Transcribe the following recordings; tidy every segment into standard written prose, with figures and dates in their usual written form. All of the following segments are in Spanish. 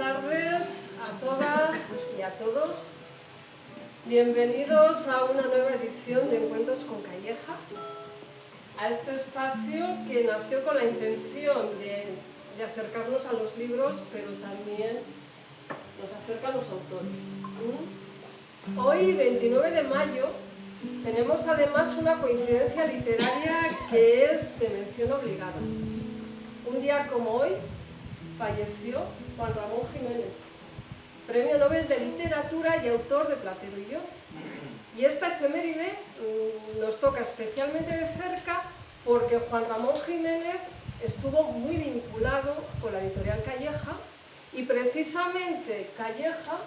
tardes a todas y a todos. Bienvenidos a una nueva edición de Encuentros con Calleja, a este espacio que nació con la intención de acercarnos a los libros, pero también nos acerca a los autores. Hoy, 29 de mayo, tenemos además una coincidencia literaria que es de mención obligada. Un día como hoy falleció Juan Ramón Jiménez, Premio Nobel de Literatura y autor de Platero y yo. Y esta efeméride nos toca especialmente de cerca porque Juan Ramón Jiménez estuvo muy vinculado con la editorial Calleja y precisamente Calleja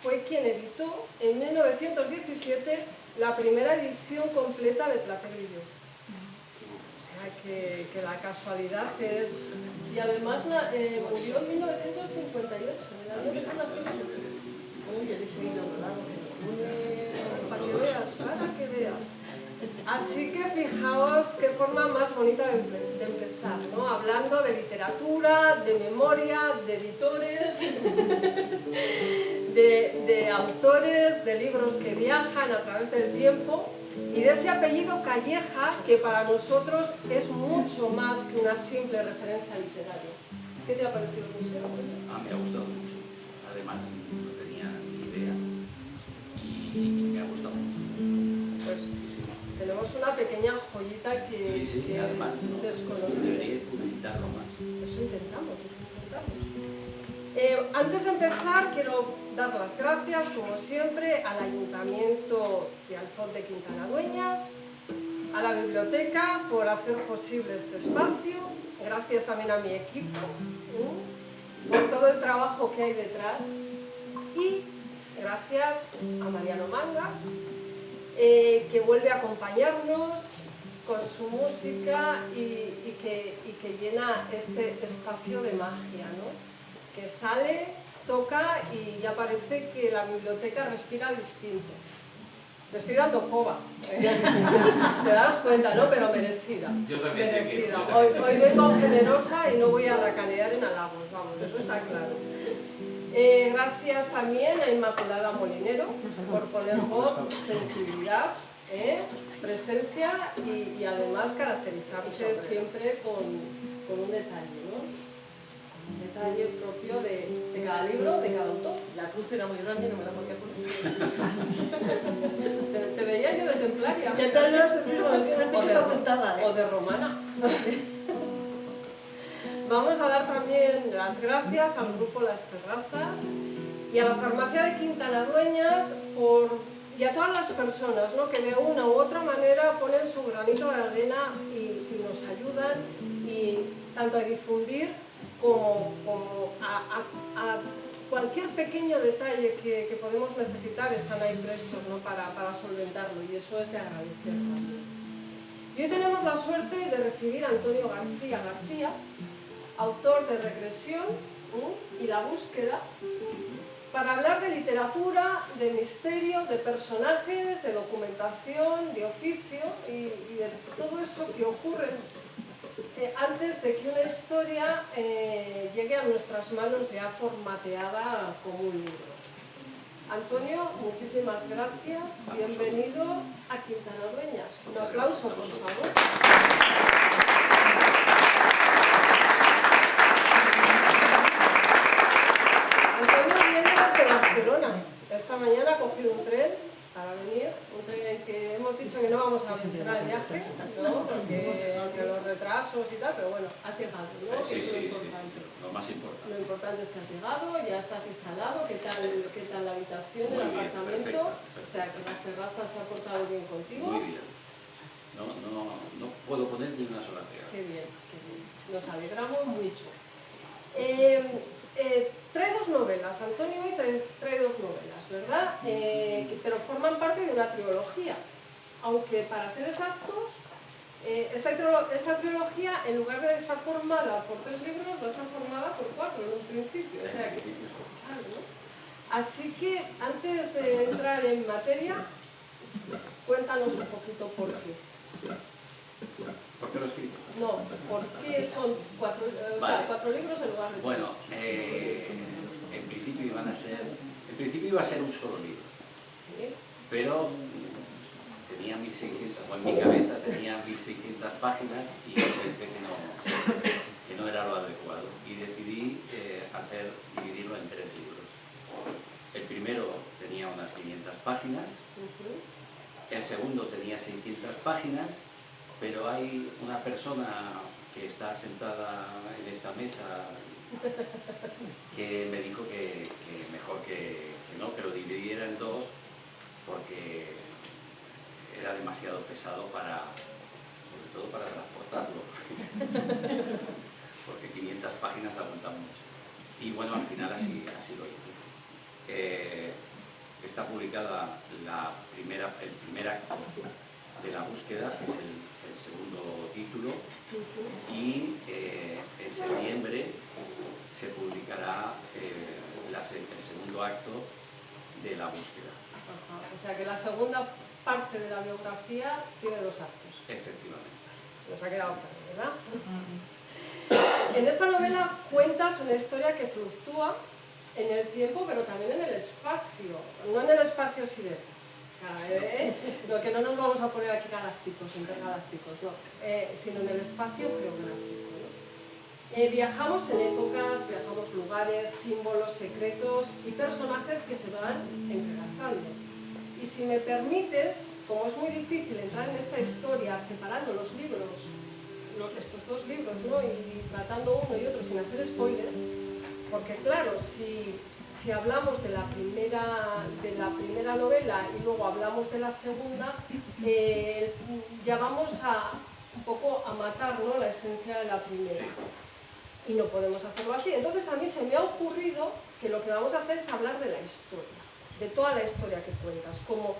fue quien editó en 1917 la primera edición completa de Platero y yo. O sea que la casualidad es... Y además murió en 1958, en el año que tú naciste. Para que veas, para que veas. Así que fijaos qué forma más bonita de empezar, ¿no? Hablando de literatura, de memoria, de editores, de autores, de libros que viajan a través del tiempo y de ese apellido Calleja que para nosotros es mucho más que una simple referencia literaria. ¿Qué te ha parecido el museo? Me ha gustado mucho. Además, no tenía ni idea y me ha gustado mucho. Pues tenemos una pequeña joyita que, que además, es desconocida. Deberíais publicitarlo más. Eso intentamos. Antes de empezar, quiero dar las gracias, como siempre, al Ayuntamiento de Alfoz de Quintana Dueñas, a la biblioteca por hacer posible este espacio, gracias también a mi equipo, por todo el trabajo que hay detrás, y gracias a Mariano Mangas, que vuelve a acompañarnos con su música y que llena este espacio de magia, ¿no? Que sale, toca y ya parece que la biblioteca respira distinto. Le estoy dando coba, te das cuenta, ¿no? Pero merecida. Yo también merecida. Hoy vengo generosa y no voy a racanear en halagos, vamos, eso está claro. Gracias también a Inmaculada Molinero por poner voz, sensibilidad, presencia y además caracterizarse siempre con un detalle, ¿no? Un detalle propio de cada libro, de cada autor. La cruz era muy grande y no me la podía poner. Te veía yo de templaria. ¿Qué tal? Ya te digo, gente que está apuntada, o de romana. Vamos a dar también las gracias al grupo Las Terrazas y a la farmacia de Quintana Dueñas y a todas las personas, ¿no? Que de una u otra manera ponen su granito de arena y nos ayudan tanto a difundir como a cualquier pequeño detalle que podemos necesitar, están ahí prestos, ¿no? para solventarlo, y eso es de agradecer también. Y hoy tenemos la suerte de recibir a Antonio García, autor de Regresión y La Búsqueda, para hablar de literatura, de misterio, de personajes, de documentación, de oficio y de todo eso que ocurre antes de que una historia llegue a nuestras manos ya formateada como un libro. Antonio, muchísimas gracias. Bienvenido a Quintana Dueñas. Un aplauso, por favor. Antonio viene desde Barcelona. Esta mañana ha cogido un tren para venir, un tren en que hemos dicho que no vamos a mencionar el viaje, ¿no? Porque entre los retrasos y tal, pero bueno, has llegado, ¿no? Sí, lo más importante. Lo importante es que has llegado, ya estás instalado, ¿qué tal la habitación, Muy el bien, apartamento? perfecto. O sea, que Las Terrazas se ha portado bien contigo. Muy bien. No puedo poner ni una sola pega. Qué bien, qué bien. Nos alegramos mucho. Trae dos novelas, Antonio hoy trae dos novelas, ¿verdad? Pero forman parte de una trilogía, aunque para ser exactos, esta trilogía, en lugar de estar formada por 3 libros, va a estar formada por 4 en un principio. O sea, ¿no? Así que, antes de entrar en materia, cuéntanos un poquito por qué. ¿Por qué lo he escrito? No, ¿por qué son 4 libros en lugar de 3? Bueno, principio iba a ser un solo libro, Sí. pero tenía 1600, o en mi cabeza tenía 1600 páginas y pensé que no era lo adecuado y decidí dividirlo en 3 libros. El primero tenía unas 500 páginas, el segundo tenía 600 páginas, pero hay una persona que está sentada en esta mesa que me dijo que mejor que no, que lo dividiera en 2 porque era demasiado pesado sobre todo para transportarlo, porque 500 páginas aguantan mucho. Y bueno, al final así lo hice. Está publicada el primer acto de la búsqueda, que es el segundo título, y en septiembre se publicará el segundo acto de la búsqueda. Ajá. O sea que la segunda parte de la biografía tiene 2 actos. Efectivamente. Nos ha quedado claro, ¿verdad? En esta novela cuentas una historia que fluctúa en el tiempo, pero también en el espacio. No en el espacio sideral. Lo que no nos vamos a poner aquí galácticos, intergalácticos, no, sino en el espacio geográfico, ¿no? Viajamos en épocas, viajamos lugares, símbolos secretos y personajes que se van entrelazando. Y si me permites, como es muy difícil entrar en esta historia separando los libros, estos 2 libros, ¿no? y tratando uno y otro sin hacer spoiler, porque claro, si hablamos de la primera novela y luego hablamos de la segunda, ya vamos un poco a matar, ¿no? la esencia de la primera. Sí. Y no podemos hacerlo así. Entonces a mí se me ha ocurrido que lo que vamos a hacer es hablar de la historia, de toda la historia que cuentas. Como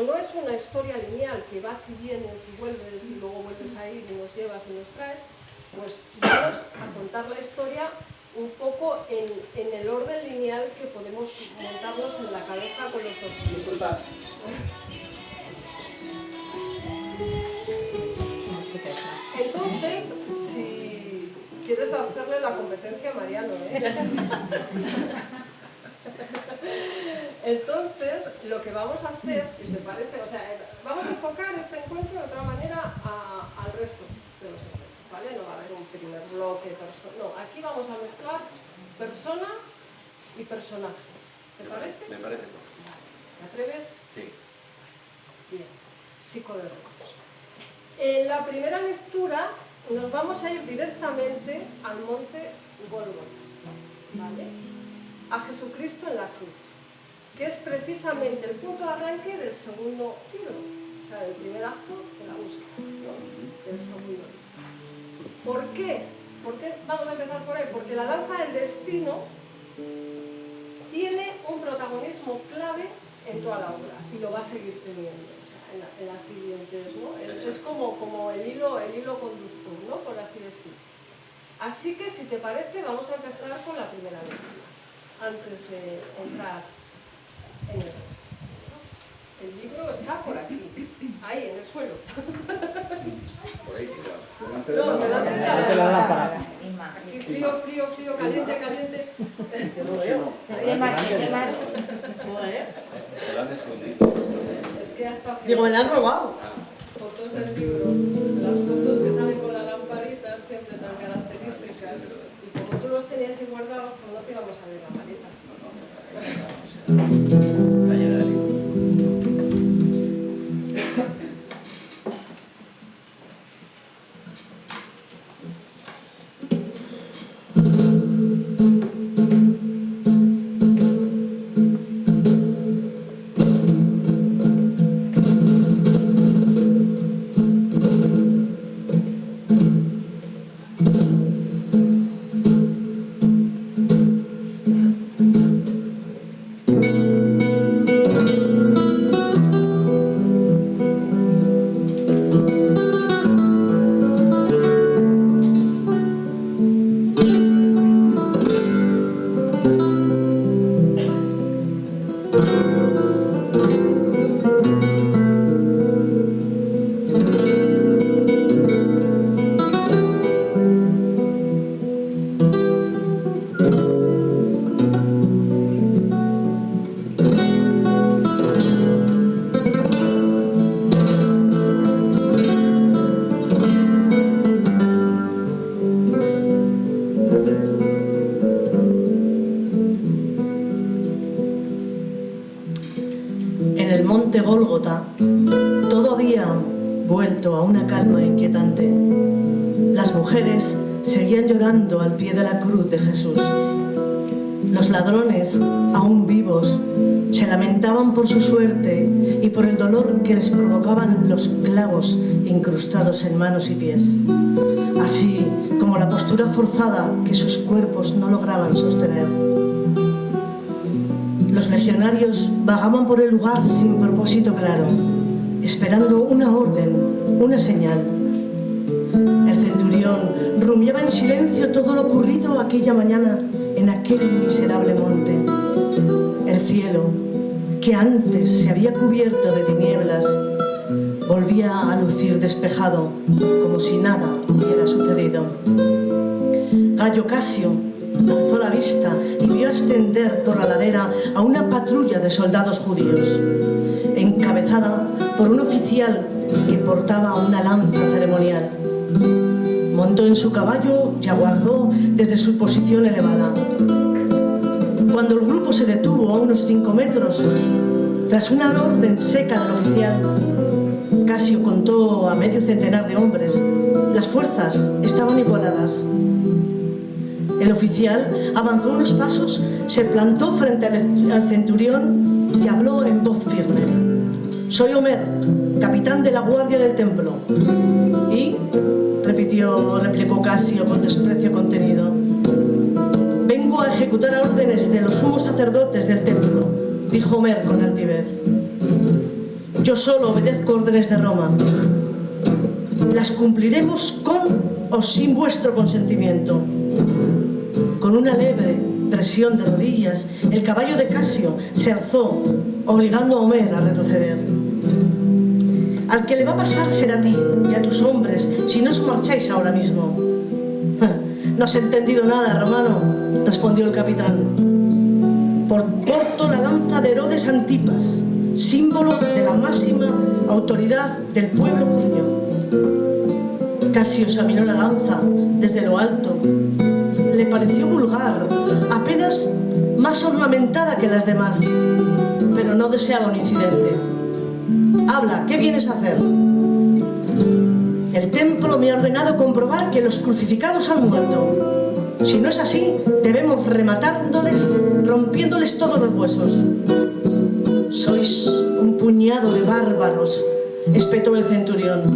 no es una historia lineal, que vas y vienes y vuelves y luego vuelves a ir y nos llevas y nos traes, pues vamos a contar la historia un poco en el orden lineal que podemos montarnos en la cabeza con los dos. Disculpa. Entonces, si quieres hacerle la competencia a Mariano, Entonces, lo que vamos a hacer, si te parece, o sea, vamos a enfocar este encuentro de otra manera al resto de los encuentros. ¿Vale? No va a haber un primer bloque, no, aquí vamos a mezclar persona y personajes. ¿Te parece? Me parece. ¿Te atreves? Sí. Bien, psicoderrotos. En la primera lectura nos vamos a ir directamente al monte Gólgota, ¿vale? A Jesucristo en la cruz, que es precisamente el punto de arranque del segundo libro, o sea, del primer acto de la búsqueda, ¿no? Del segundo libro. ¿Por qué? ¿Por qué vamos a empezar por ahí? Porque la danza del destino tiene un protagonismo clave en toda la obra y lo va a seguir teniendo, o sea, en las siguientes, ¿no? Es como el hilo conductor, ¿no? Por así decir. Así que, si te parece, vamos a empezar con la primera lectura, antes de entrar en el resto. El libro está por aquí, ahí, en el suelo. Por ahí, claro. No, delante de la lámpara. Aquí frío, caliente. Yo no veo. ¿Qué más? Joder. Te lo han escondido. Es que hasta Digo, me la han robado. fotos del libro, las fotos que salen con la lamparita siempre tan características. Y como tú los tenías ahí guardados, pues no te íbamos a ver la maleta. Está llena de libros. calma inquietante. Las mujeres seguían llorando al pie de la cruz de Jesús. Los ladrones, aún vivos, se lamentaban por su suerte y por el dolor que les provocaban los clavos incrustados en manos y pies, así como la postura forzada que sus cuerpos no lograban sostener. Los legionarios vagaban por el lugar sin propósito claro, esperando una orden, una señal. El centurión rumiaba en silencio todo lo ocurrido aquella mañana en aquel miserable monte. El cielo, que antes se había cubierto de tinieblas, volvía a lucir despejado, como si nada hubiera sucedido. Gayo Casio alzó la vista y vio ascender por la ladera a una patrulla de soldados judíos, encabezada por un oficial que portaba una lanza ceremonial. Montó en su caballo y aguardó desde su posición elevada. Cuando el grupo se detuvo a unos 5 metros, tras una orden seca del oficial, Casio contó a medio centenar de hombres. Las fuerzas estaban igualadas. El oficial avanzó unos pasos, se plantó frente al centurión y habló en voz firme. «Soy Homer, capitán de la guardia del templo». «¿Y?», replicó Casio con desprecio contenido. «Vengo a ejecutar órdenes de los sumos sacerdotes del templo», dijo Homer con altivez. «Yo solo obedezco órdenes de Roma. Las cumpliremos con o sin vuestro consentimiento». Con una leve presión de rodillas, el caballo de Casio se alzó, obligando a Homer a retroceder. «Al que le va a pasar será a ti y a tus hombres si no os marcháis ahora mismo». «No has entendido nada, romano», respondió el capitán. «Porto la lanza de Herodes Antipas, símbolo de la máxima autoridad del pueblo judío». Casio examinó la lanza desde lo alto. Le pareció vulgar, apenas más ornamentada que las demás, pero no deseaba un incidente. «Habla, ¿qué vienes a hacer?» «El templo me ha ordenado comprobar que los crucificados han muerto. Si no es así, debemos rematándoles, rompiéndoles todos los huesos». «Sois un puñado de bárbaros», espetó el centurión.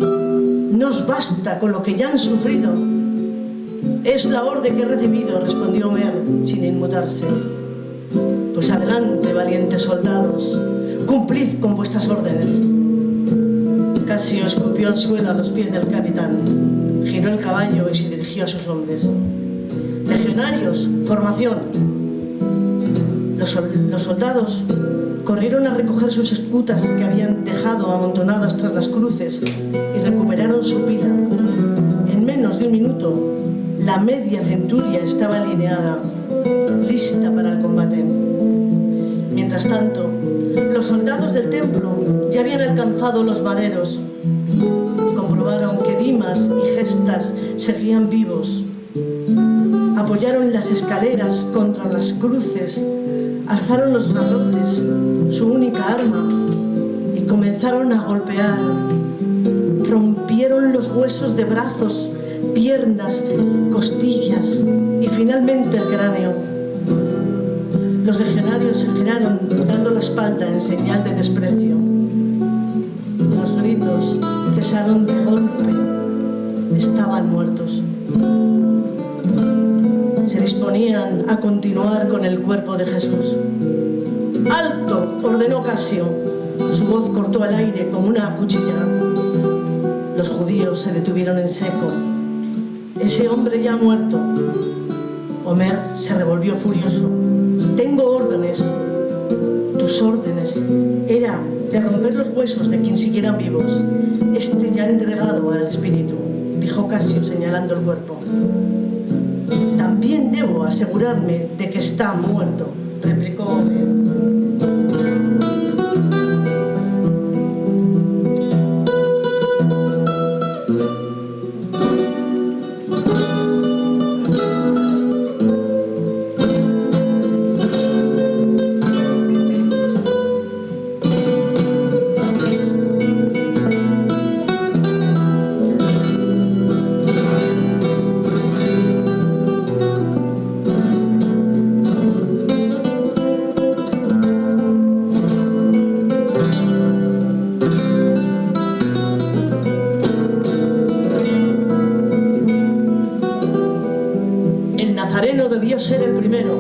«No os basta con lo que ya han sufrido». «Es la orden que he recibido», respondió Homer sin inmutarse. «Pues adelante, valientes soldados, cumplid con vuestras órdenes». Casio escupió al suelo a los pies del capitán, giró el caballo y se dirigió a sus hombres. «Legionarios, formación». Los soldados corrieron a recoger sus escutas que habían dejado amontonadas tras las cruces y recuperaron su pila. En menos de un minuto, la media centuria estaba alineada, lista para el combate. Mientras tanto, los soldados del templo ya habían alcanzado los maderos. Comprobaron que Dimas y Gestas seguían vivos. Apoyaron las escaleras contra las cruces, alzaron los garrotes, su única arma, y comenzaron a golpear. Rompieron los huesos de brazos, piernas, costillas y finalmente el cráneo. Los legionarios se giraron dando la espalda en señal de desprecio. Los gritos cesaron de golpe. Estaban muertos. Se disponían a continuar con el cuerpo de Jesús. «¡Alto!», ordenó Casio. Su voz cortó el aire como una cuchilla. Los judíos se detuvieron en seco. «Ese hombre ya ha muerto». Homer se revolvió furioso. «Tengo órdenes». «Tus órdenes era de romper los huesos de quien siguieran vivos. Este ya ha entregado al espíritu», dijo Casio señalando el cuerpo. «También debo asegurarme de que está muerto», replicó Homer. debió ser el primero.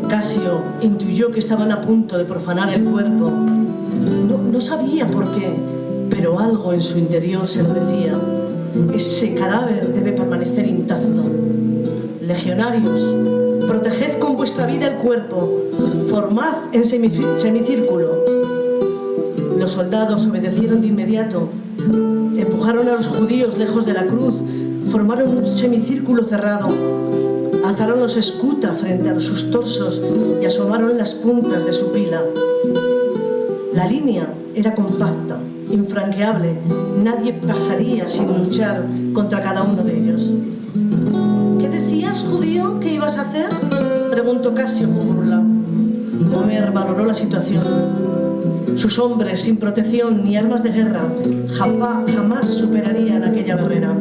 Casio intuyó que estaban a punto de profanar el cuerpo. No sabía por qué, pero algo en su interior se lo decía. Ese cadáver debe permanecer intacto. Legionarios, proteged con vuestra vida el cuerpo, formad en semicírculo. Los soldados obedecieron de inmediato, empujaron a los judíos lejos de la cruz, formaron un semicírculo cerrado, alzaron los escuta frente a sus torsos y asomaron las puntas de su pila. La línea era compacta, infranqueable, nadie pasaría sin luchar contra cada uno de ellos. ¿Qué decías, judío, que ibas a hacer?, preguntó Casio con burla. Homer valoró la situación. Sus hombres, sin protección ni armas de guerra, jamás superarían aquella barrera.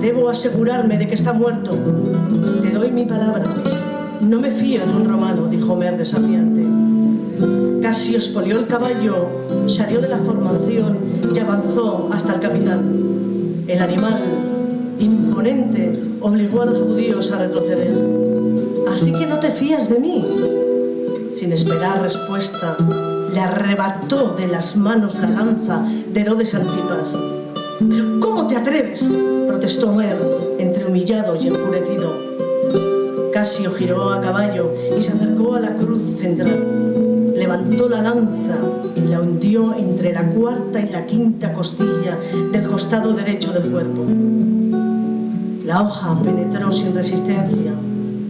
Debo asegurarme de que está muerto. Te doy mi palabra. No me fío de un romano, dijo Homer desafiante. Casio expolió el caballo, salió de la formación y avanzó hasta el capitán. El animal, imponente, obligó a los judíos a retroceder. ¿Así que no te fías de mí? Sin esperar respuesta, le arrebató de las manos la lanza de Herodes Antipas. «¿Pero cómo te atreves?», protestó Homer, entre humillado y enfurecido. Casio giró a caballo y se acercó a la cruz central. Levantó la lanza y la hundió entre la cuarta y la quinta costilla del costado derecho del cuerpo. La hoja penetró sin resistencia.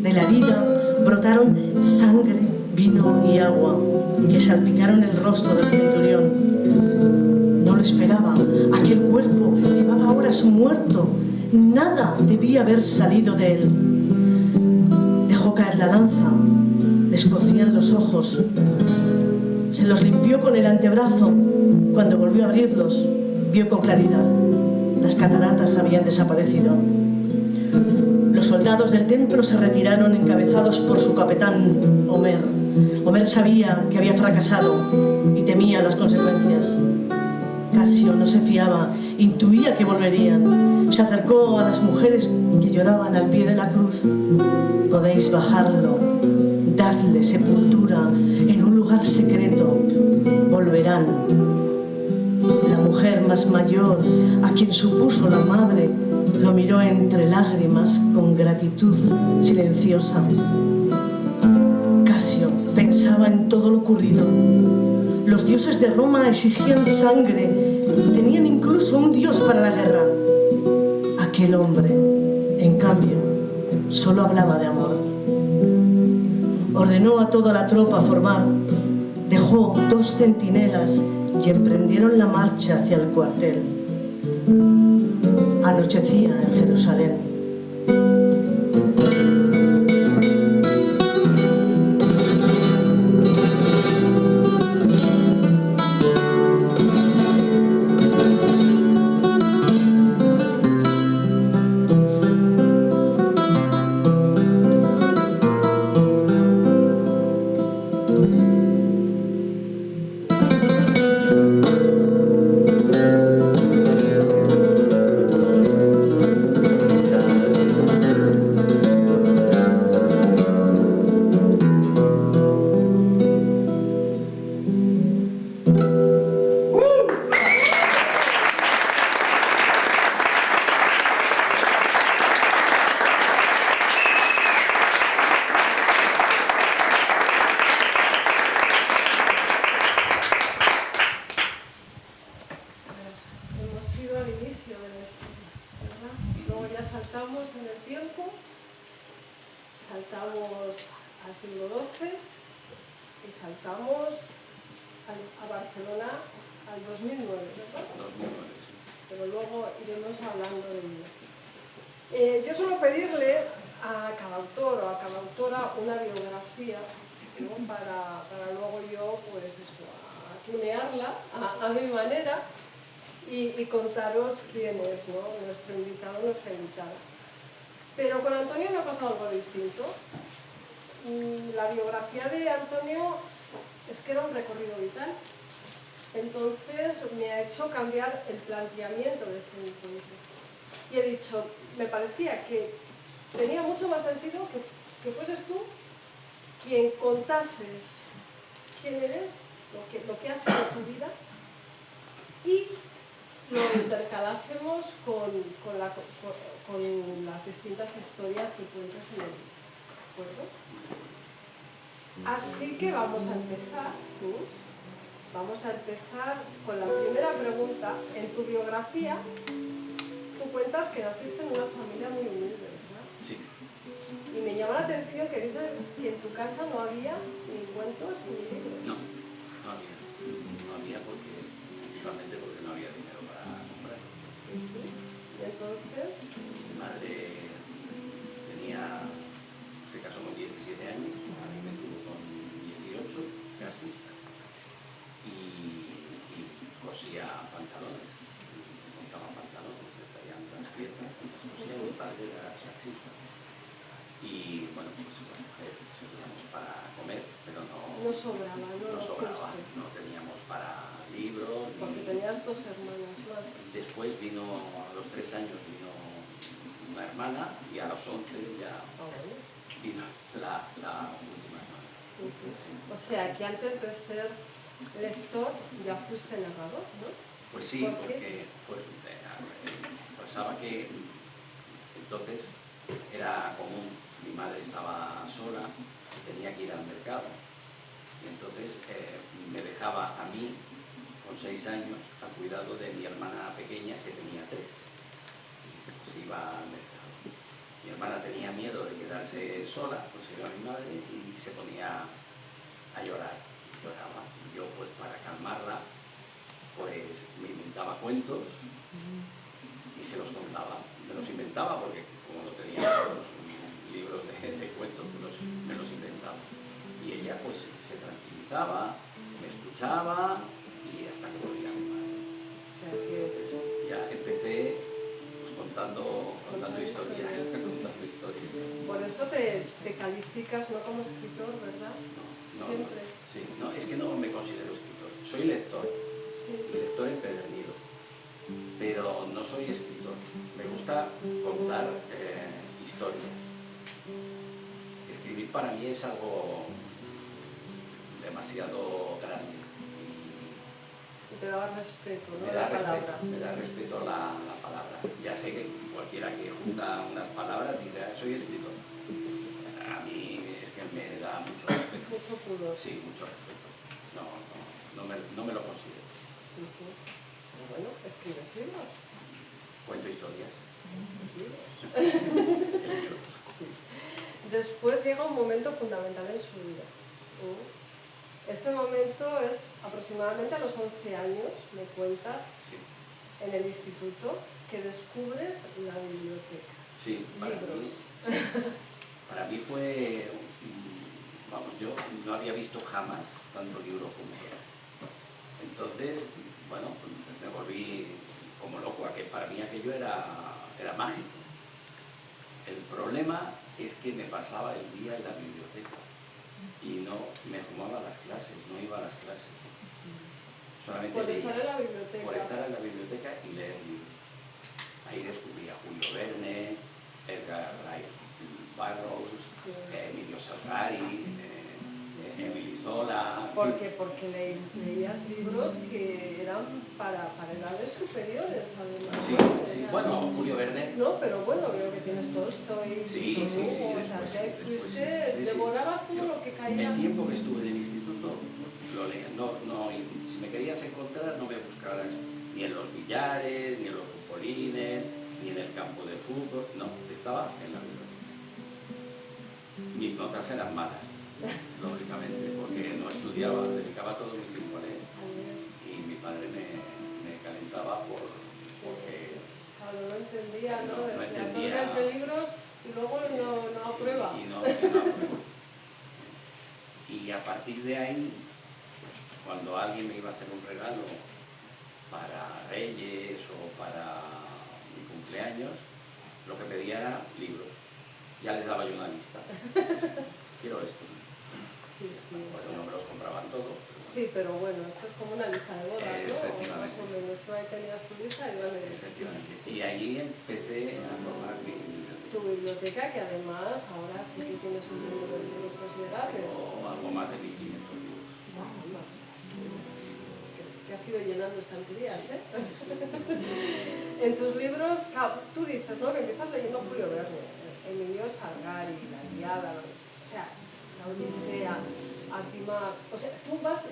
De la herida brotaron sangre, vino y agua que salpicaron el rostro del centurión. No lo esperaba. Aquel cuerpo llevaba horas muerto. Nada debía haber salido de él. Dejó caer la lanza. Le escocían los ojos. Se los limpió con el antebrazo. Cuando volvió a abrirlos, vio con claridad. Las cataratas habían desaparecido. Los soldados del templo se retiraron encabezados por su capitán, Homer. Homer sabía que había fracasado y temía las consecuencias. Casio no se fiaba, intuía que volverían. Se acercó a las mujeres que lloraban al pie de la cruz. Podéis bajarlo, dadle sepultura en un lugar secreto. Volverán. La mujer más mayor, a quien supuso la madre, lo miró entre lágrimas con gratitud silenciosa. Casio pensaba en todo lo ocurrido. Los dioses de Roma exigían sangre, tenían incluso un dios para la guerra. Aquel hombre, en cambio, solo hablaba de amor. Ordenó a toda la tropa formar, dejó 2 centinelas y emprendieron la marcha hacia el cuartel. Anochecía en Jerusalén. Saltamos al siglo XII y saltamos a Barcelona al 2009, ¿verdad? 2009, sí. Pero luego iremos hablando de ello. Yo suelo pedirle a cada autor o a cada autora una biografía, ¿no? para luego yo, pues eso, a tunearla a mi manera y contaros quién es, ¿no? Nuestro invitado, nuestra invitada. Pero con Antonio me ha pasado algo distinto. La biografía de Antonio es que era un recorrido vital. Entonces me ha hecho cambiar el planteamiento de este encuentro. Y he dicho, me parecía que tenía mucho más sentido que fueses tú quien contases quién eres, lo que ha sido tu vida, y lo intercalásemos con las distintas historias que cuentas en el libro, ¿de acuerdo? Así que vamos a empezar, ¿no? Vamos a empezar con la primera pregunta. En tu biografía, tú cuentas que naciste en una familia muy humilde, ¿verdad? Sí. Y me llama la atención que dices que en tu casa no había ni cuentos ni libros. No, no había. No había principalmente porque no había dinero para comprar. Y entonces, Mi madre se casó con 17 años, a mí me tuvo con 18 casi, y cosía pantalones, montaba pantalones, le traían las piezas, las cosía, mi padre era taxista. Y bueno, pues teníamos para comer, pero no sobraba, no sobraba, no teníamos para libros. Porque tenías dos hermanas más. Después a los 3 años vino una hermana y a los 11 ya vino la última hermana. Sí. O sea, que antes de ser lector ya fuiste narrador, ¿no? Pues sí, porque pasaba que entonces era común, mi madre estaba sola y tenía que ir al mercado. Y entonces me dejaba a mí, con 6 años, al cuidado de mi hermana pequeña, que tenía 3. Y pues iba al mercado. Mi hermana tenía miedo de quedarse sola, pues iba a mi madre y se ponía a llorar. Lloraba. Y yo, pues para calmarla, pues me inventaba cuentos y se los contaba. Me los inventaba porque como no tenía los libros de cuentos, me los inventaba. Y ella pues se tranquilizaba, me escuchaba y hasta que volvía mi madre. O sea que... Entonces, ya empecé pues, contando historias. Contando historias. Por eso te calificas no como escritor, ¿verdad? No, siempre. Sí, no, es que no me considero escritor. Soy lector, lector empedernido, pero no soy escritor. Me gusta contar historias. Escribir para mí es algo demasiado grande. Y te da respeto, ¿no? Me da respeto la palabra. Ya sé que cualquiera que junta unas palabras dice, soy escritor. A mí es que me da mucho respeto. Mucho pudor. Sí, mucho respeto. No me lo considero. Bueno, escribes libros. Cuento historias. Sí. Después llega un momento fundamental en su vida. Este momento es aproximadamente a los 11 años, me cuentas, sí. En el instituto, que descubres la biblioteca. Sí, para mí fue, vamos, yo no había visto jamás tanto libro junto. Entonces, bueno, me volví como loco, para mí aquello era mágico. El problema es que me pasaba el día en la biblioteca y no me fumaba las clases, no iba a las clases. Solamente por estar en la biblioteca. Por estar en la biblioteca y leer libros. Ahí descubrí a Julio Verne, Edgar Rice Burroughs, Emilio Salgari, Emily Zola. Porque leías libros que eran para edades superiores, además. Sí, bueno, Julio Verne. No, pero bueno, veo que tienes todo esto y sí, después, devorabas todo lo que caía. El tiempo que estuve en el instituto lo leía. Si me querías encontrar, no me buscaras ni en los billares, ni en los futbolines, ni en el campo de fútbol. No, estaba en la biblioteca. Mis notas eran malas, lógicamente, porque no estudiaba, dedicaba todo mi tiempo a leer. Y mi padre me calentaba porque... Claro, no entendía, ¿no? No entendía. Decía, peligros y luego no aprueba. Y no aprueba. Y a partir de ahí, cuando alguien me iba a hacer un regalo para Reyes o para mi cumpleaños, lo que pedía era libros. Ya les daba yo una lista. Quiero esto. Sí. Bueno, no me los compraban todos. Sí, pero bueno, esto es como una lista de bodas, ¿no? Efectivamente. Más o menos, tú ahí tenías tu lista y vale. Efectivamente. Y ahí empecé a formar mi biblioteca. Tu biblioteca. biblioteca que además ahora sí que tienes un número de libros considerable. O algo más de 1500 libros. Vamos, que has ido llenando estanterías, ¿eh? En tus libros, claro, tú dices, ¿no?, que empiezas leyendo Julio Verne, Emilio Salgari, La Ilíada, o sea, La Odisea, Antimás, o sea, tú vas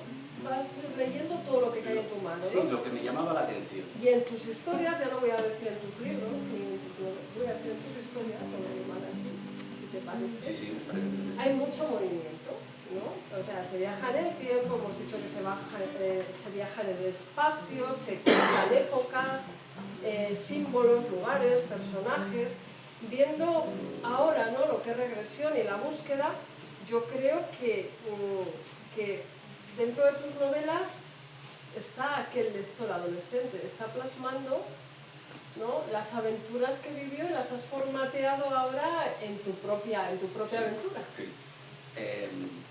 leyendo todo lo que cae en tu mano, ¿no? Sí, lo que me llamaba la atención. Y en tus historias, ya no voy a decir en tus libros, ni en tus novelas, voy a decir en tus historias, lo voy a llamar así, si te parece. Sí, me parece perfecto. Hay mucho movimiento, ¿no? O sea, se viaja en el tiempo, hemos dicho que se viaja en el espacio, se cruzan épocas, símbolos, lugares, personajes. Viendo ahora, ¿no?, lo que es regresión y la búsqueda, yo creo que dentro de tus novelas está aquel lector adolescente, está plasmando, ¿no?, las aventuras que vivió y las has formateado ahora en tu propia aventura. Sí.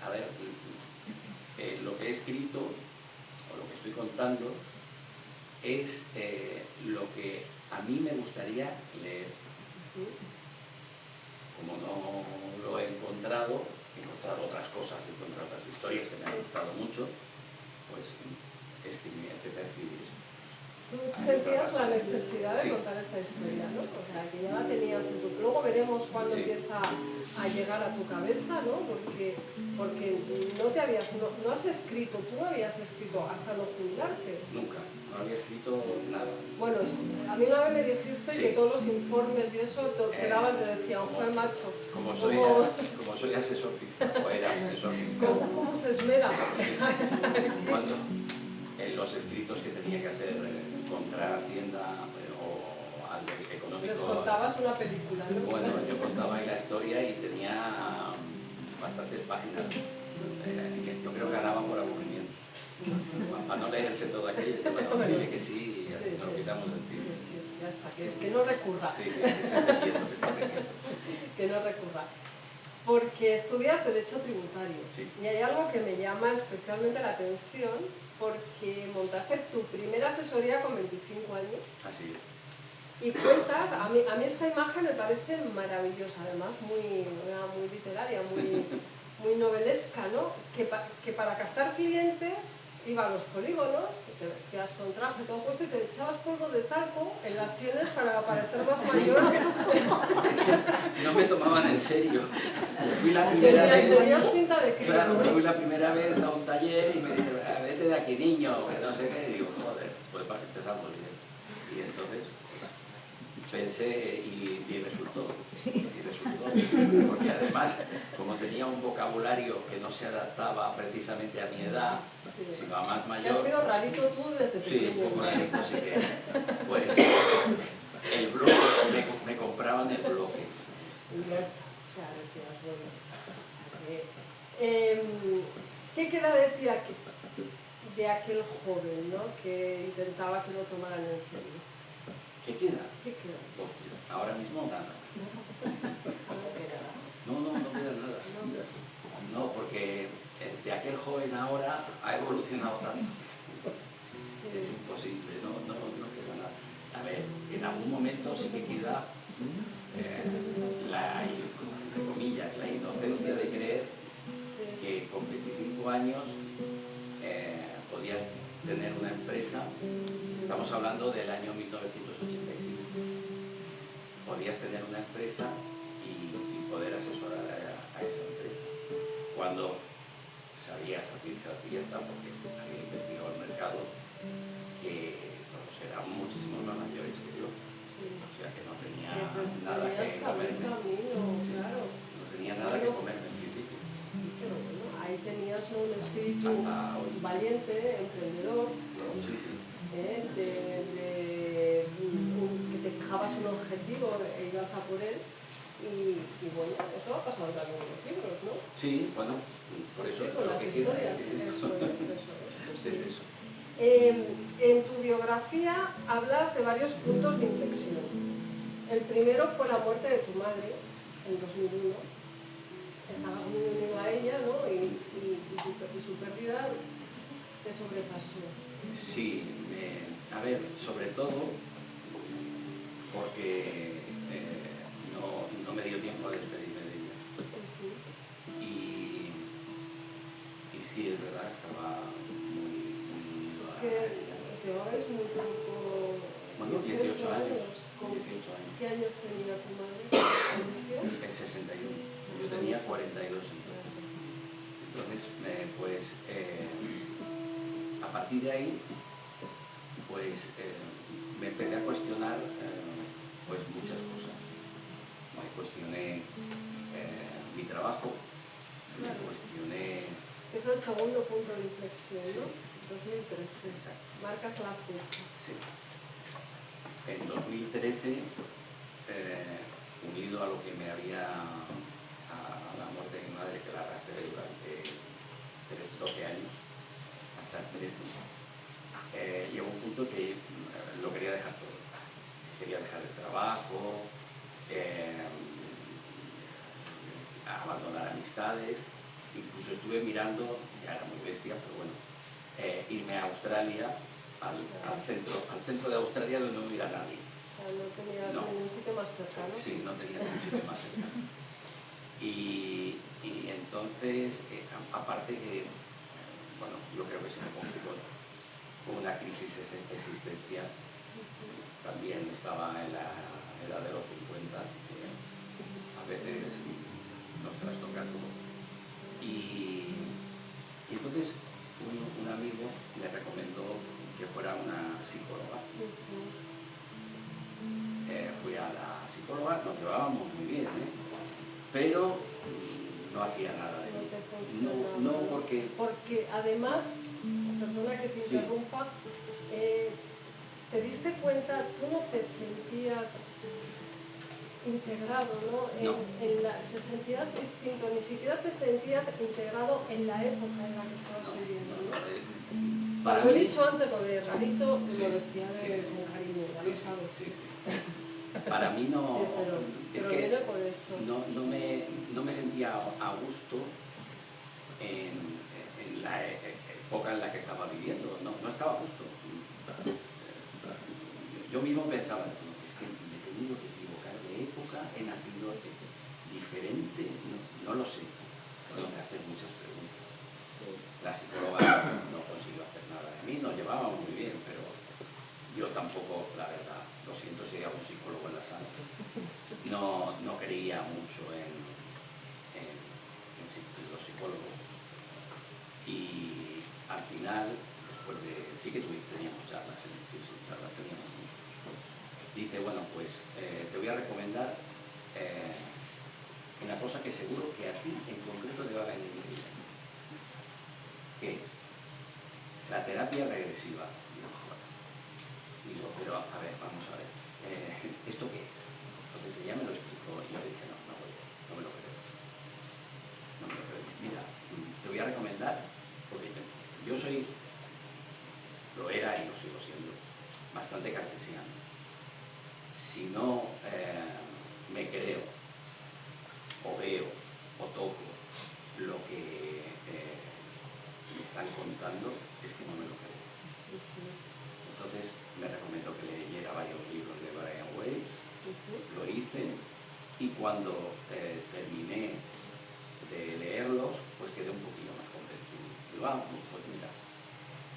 A ver, lo que he escrito, o lo que estoy contando, es lo que a mí me gustaría leer. Como no lo he encontrado otras cosas, he encontrado otras historias que me han gustado mucho, pues empecé a escribir eso. Tú sentías la necesidad de contar esta historia, ¿no? O sea, que ya la tenías en tu... Luego veremos cuándo empieza a llegar a tu cabeza, ¿no? Porque no has escrito, tú no habías escrito hasta no jubilarte. Nunca, no había escrito nada. Bueno, a mí una vez me dijiste que todos los informes y eso te daban, te decían, joder, macho. Como soy asesor fiscal, o era asesor fiscal. ¿Cómo se esmera? Cuando en los escritos que tenía que hacer contra Hacienda o al económico... Les contabas una película, ¿no? Bueno, yo contaba ahí la historia y tenía bastantes páginas. Yo creo que ganaba por aburrimiento. Para no leerse todo aquello, bueno, dile que sí y así nos lo quitamos de encima. Sí, ya está, que no recurra. Sí, que se esté quieto, Que no recurra. Porque estudias Derecho Tributario. Sí. Y hay algo que me llama especialmente la atención, porque montaste tu primera asesoría con 25 años. Así es. Y cuentas, a mí esta imagen me parece maravillosa, además muy literaria, muy novelesca, ¿no? Que para captar clientes iba a los polígonos, te vestías con traje todo puesto y te echabas polvo de talco en las sienes para parecer más mayor. Es que no me tomaban en serio. Fui la primera vez. Tenías pinta de crío, Claro, ¿no? fui la primera vez a un taller y me dice, vete de aquí, niño, que no sé qué. Y digo, joder, pues vas empezando bien. Y entonces pensé y resultó. Porque además, como tenía un vocabulario que no se adaptaba precisamente a mi edad, sino a más mayor... Has sido rarito tú desde pequeño. Sí, un poco rarito, sí que... Pues el bloque, me compraban el bloque. Y ya está. O sea, decías, bueno, ¿qué queda de ti de aquel joven, ¿no?, que intentaba que lo tomaran en serio? ¿Qué queda? ¿Qué queda? Hostia, ahora mismo nada. No queda nada. No queda nada. No, porque de aquel joven ahora ha evolucionado tanto. Sí. Es imposible, no queda nada. A ver, en algún momento sí que queda entre comillas, la inocencia de creer que con 25 años podías tener una empresa. Estamos hablando del año 1985. Podías tener una empresa y poder asesorar a esa empresa. Cuando sabías a ciencia cierta, porque había investigado el mercado, que todos eran muchísimo más mayores que yo. O sea que no tenía nada que comerme. Claro. No tenía nada que comerme en principio. Sí, pero bueno, ahí tenías un espíritu valiente, emprendedor, Sí. que te fijabas un objetivo e ibas a por él. Y bueno, eso ha pasado también en los libros, ¿no? Sí, bueno, por eso sí, con lo las que historias. queda es esto. Eso. Es eso. En tu biografía hablas de varios puntos de inflexión. El primero fue la muerte de tu madre en 2001. Estabas muy unido a ella, ¿no? Y su pérdida te sobrepasó. Sí, a ver, sobre todo porque no me dio tiempo que os llevabais muy poco. Bueno, 18 años. ¿Con 18 años. ¿Qué años tenía tu madre cuando falleció? El 61. Yo tenía 42 entonces. Entonces, pues, a partir de ahí, pues, me empecé a cuestionar pues muchas cosas. Me cuestioné mi trabajo, me cuestioné... Es el segundo punto de inflexión, Sí. ¿no? 2013. Exacto. Marcas la fecha. Sí. En 2013, unido a lo que me había, a la muerte de mi madre, que la arrastré durante 12 años, hasta el 13, llegó un punto que lo quería dejar todo. Quería dejar el trabajo, abandonar amistades, incluso estuve mirando, ya era muy bestia, pero bueno, irme a Australia, al centro de Australia donde no hubiera nadie. O sea, no tenías No. ningún sitio más cercano. Sí, no tenía ningún sitio más cercano. Y entonces, aparte que, bueno, yo creo que se me complicó con una crisis existencial. También estaba en la edad de los 50, que a veces nos trastoca todo. Y entonces un amigo me recomendó que fuera una psicóloga. Fui a la psicóloga, nos llevábamos muy bien, pero no hacía nada de mí. No, porque... Porque además, perdona que te Sí. interrumpa, te diste cuenta, tú no te sentías integrado, ¿no? No. Te sentías distinto, ni siquiera te sentías integrado en la época en la que estabas viviendo, ¿no? Para Lo he mí- dicho antes, lo de rarito, Sí, lo decía sí, de sí. con cariño, ya Sí, lo sabes. sí, sí. Para mí no... Sí, es pero que viene por esto. no me sentía a gusto en la época en la que estaba viviendo. No estaba a gusto. Yo mismo pensaba, es que me he tenido que equivocar de época, he nacido diferente, no lo sé. Tengo que hacer muchas preguntas. La psicóloga no consiguió hacer nada de mí, nos llevábamos muy bien, pero yo tampoco, la verdad, lo siento si hay algún psicólogo en la sala, no creía mucho en los psicólogos. Y al final, después de... sí que teníamos charlas, sí, charlas teníamos muchas. Dice, bueno, pues te voy a recomendar una cosa que seguro que a ti en concreto te va a venir bien. ¿Qué es? La terapia regresiva. Digo, pero a ver, vamos a ver, ¿esto qué es? Entonces ella me lo explicó y yo dije, no me lo creo. No me lo creo. Mira, te voy a recomendar, porque yo lo era y lo sigo siendo, bastante cartesiano. Si no me creo, o veo, o toco lo que me están contando, es que no me lo creo. Entonces me recomendó que leyera varios libros de Brian Weiss, lo hice, y cuando terminé de leerlos, pues quedé un poquillo más convencido. Digo, pues mira,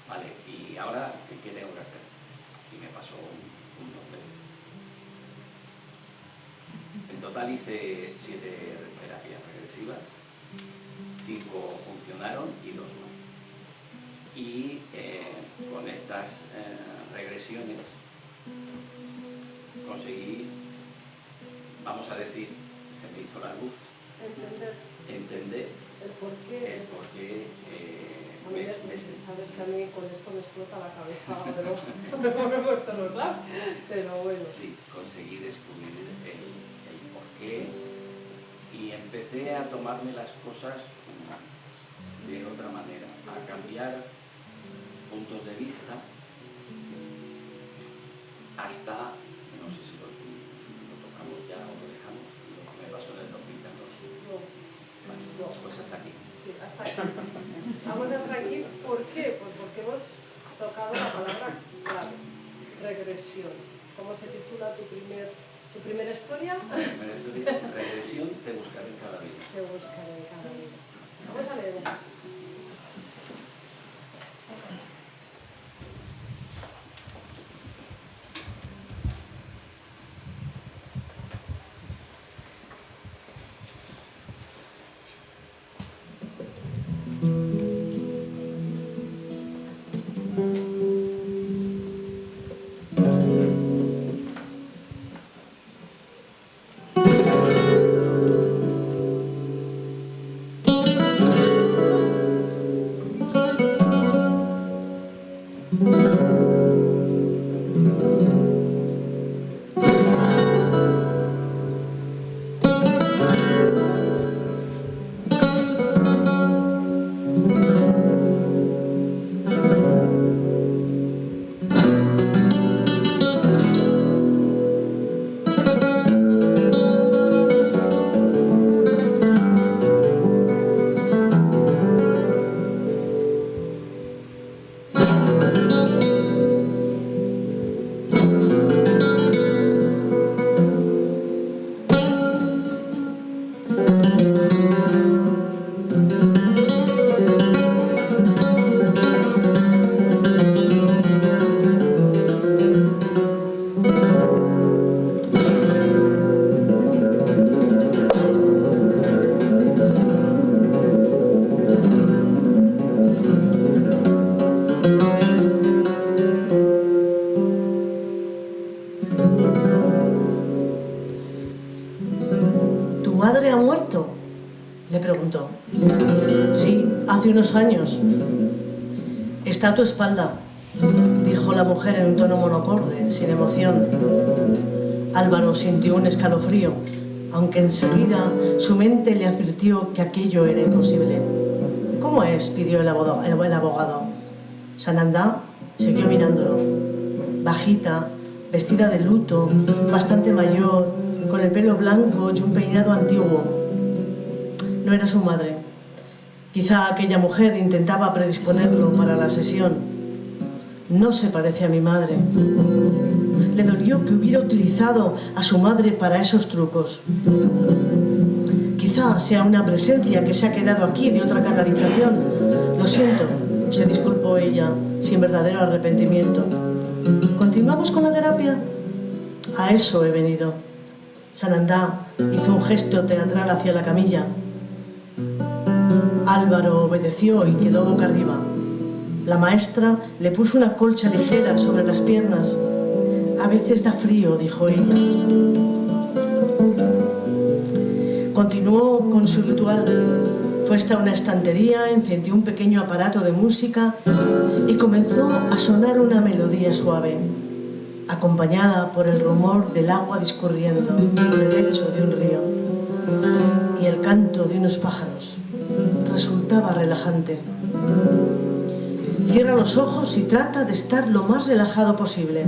vale, ¿y ahora qué tengo que hacer? Y me pasó un nombre. En total hice 7 terapias regresivas, 5 funcionaron y 2 no. Y con estas regresiones conseguí, vamos a decir, se me hizo la luz, entender el por qué. el por qué Sabes que a mí con esto me explota la cabeza, pero no me he puesto los lados, pero bueno. Sí, conseguí descubrir el por qué y empecé a tomarme las cosas de otra manera, a cambiar puntos de vista hasta, no sé si lo tocamos ya o lo dejamos, lo que me pasó en el 2014. No. Pues hasta aquí. Sí, hasta aquí. Vamos hasta aquí, ¿por qué? Pues porque hemos tocado la palabra clave, regresión. ¿Cómo se titula tu primera historia? La primera historia, regresión, te buscaré en cada vida. Te buscaré en cada vida. Vamos a leer. ¿Tu madre ha muerto?, le preguntó. Sí, hace unos años. Está a tu espalda, dijo la mujer en un tono monocorde, sin emoción. Álvaro sintió un escalofrío, aunque enseguida su mente le advirtió que aquello era imposible. ¿Cómo es?, pidió el abogado. Sanandá siguió mirándolo. Bajita, vestida de luto, bastante mayor, con el pelo blanco y un peinado antiguo. No era su madre. Quizá aquella mujer intentaba predisponerlo para la sesión. No se parece a mi madre. Le dolió que hubiera utilizado a su madre para esos trucos. Quizá sea una presencia que se ha quedado aquí de otra canalización. Lo siento, se disculpó ella, sin verdadero arrepentimiento. ¿Continuamos con la terapia? A eso he venido. Sanandá hizo un gesto teatral hacia la camilla. Álvaro obedeció y quedó boca arriba. La maestra le puso una colcha ligera sobre las piernas. A veces da frío, dijo ella. Continuó con su ritual. Fue hasta una estantería, encendió un pequeño aparato de música y comenzó a sonar una melodía suave, acompañada por el rumor del agua discurriendo por el lecho de un río y el canto de unos pájaros. Resultaba relajante. Cierra los ojos y trata de estar lo más relajado posible.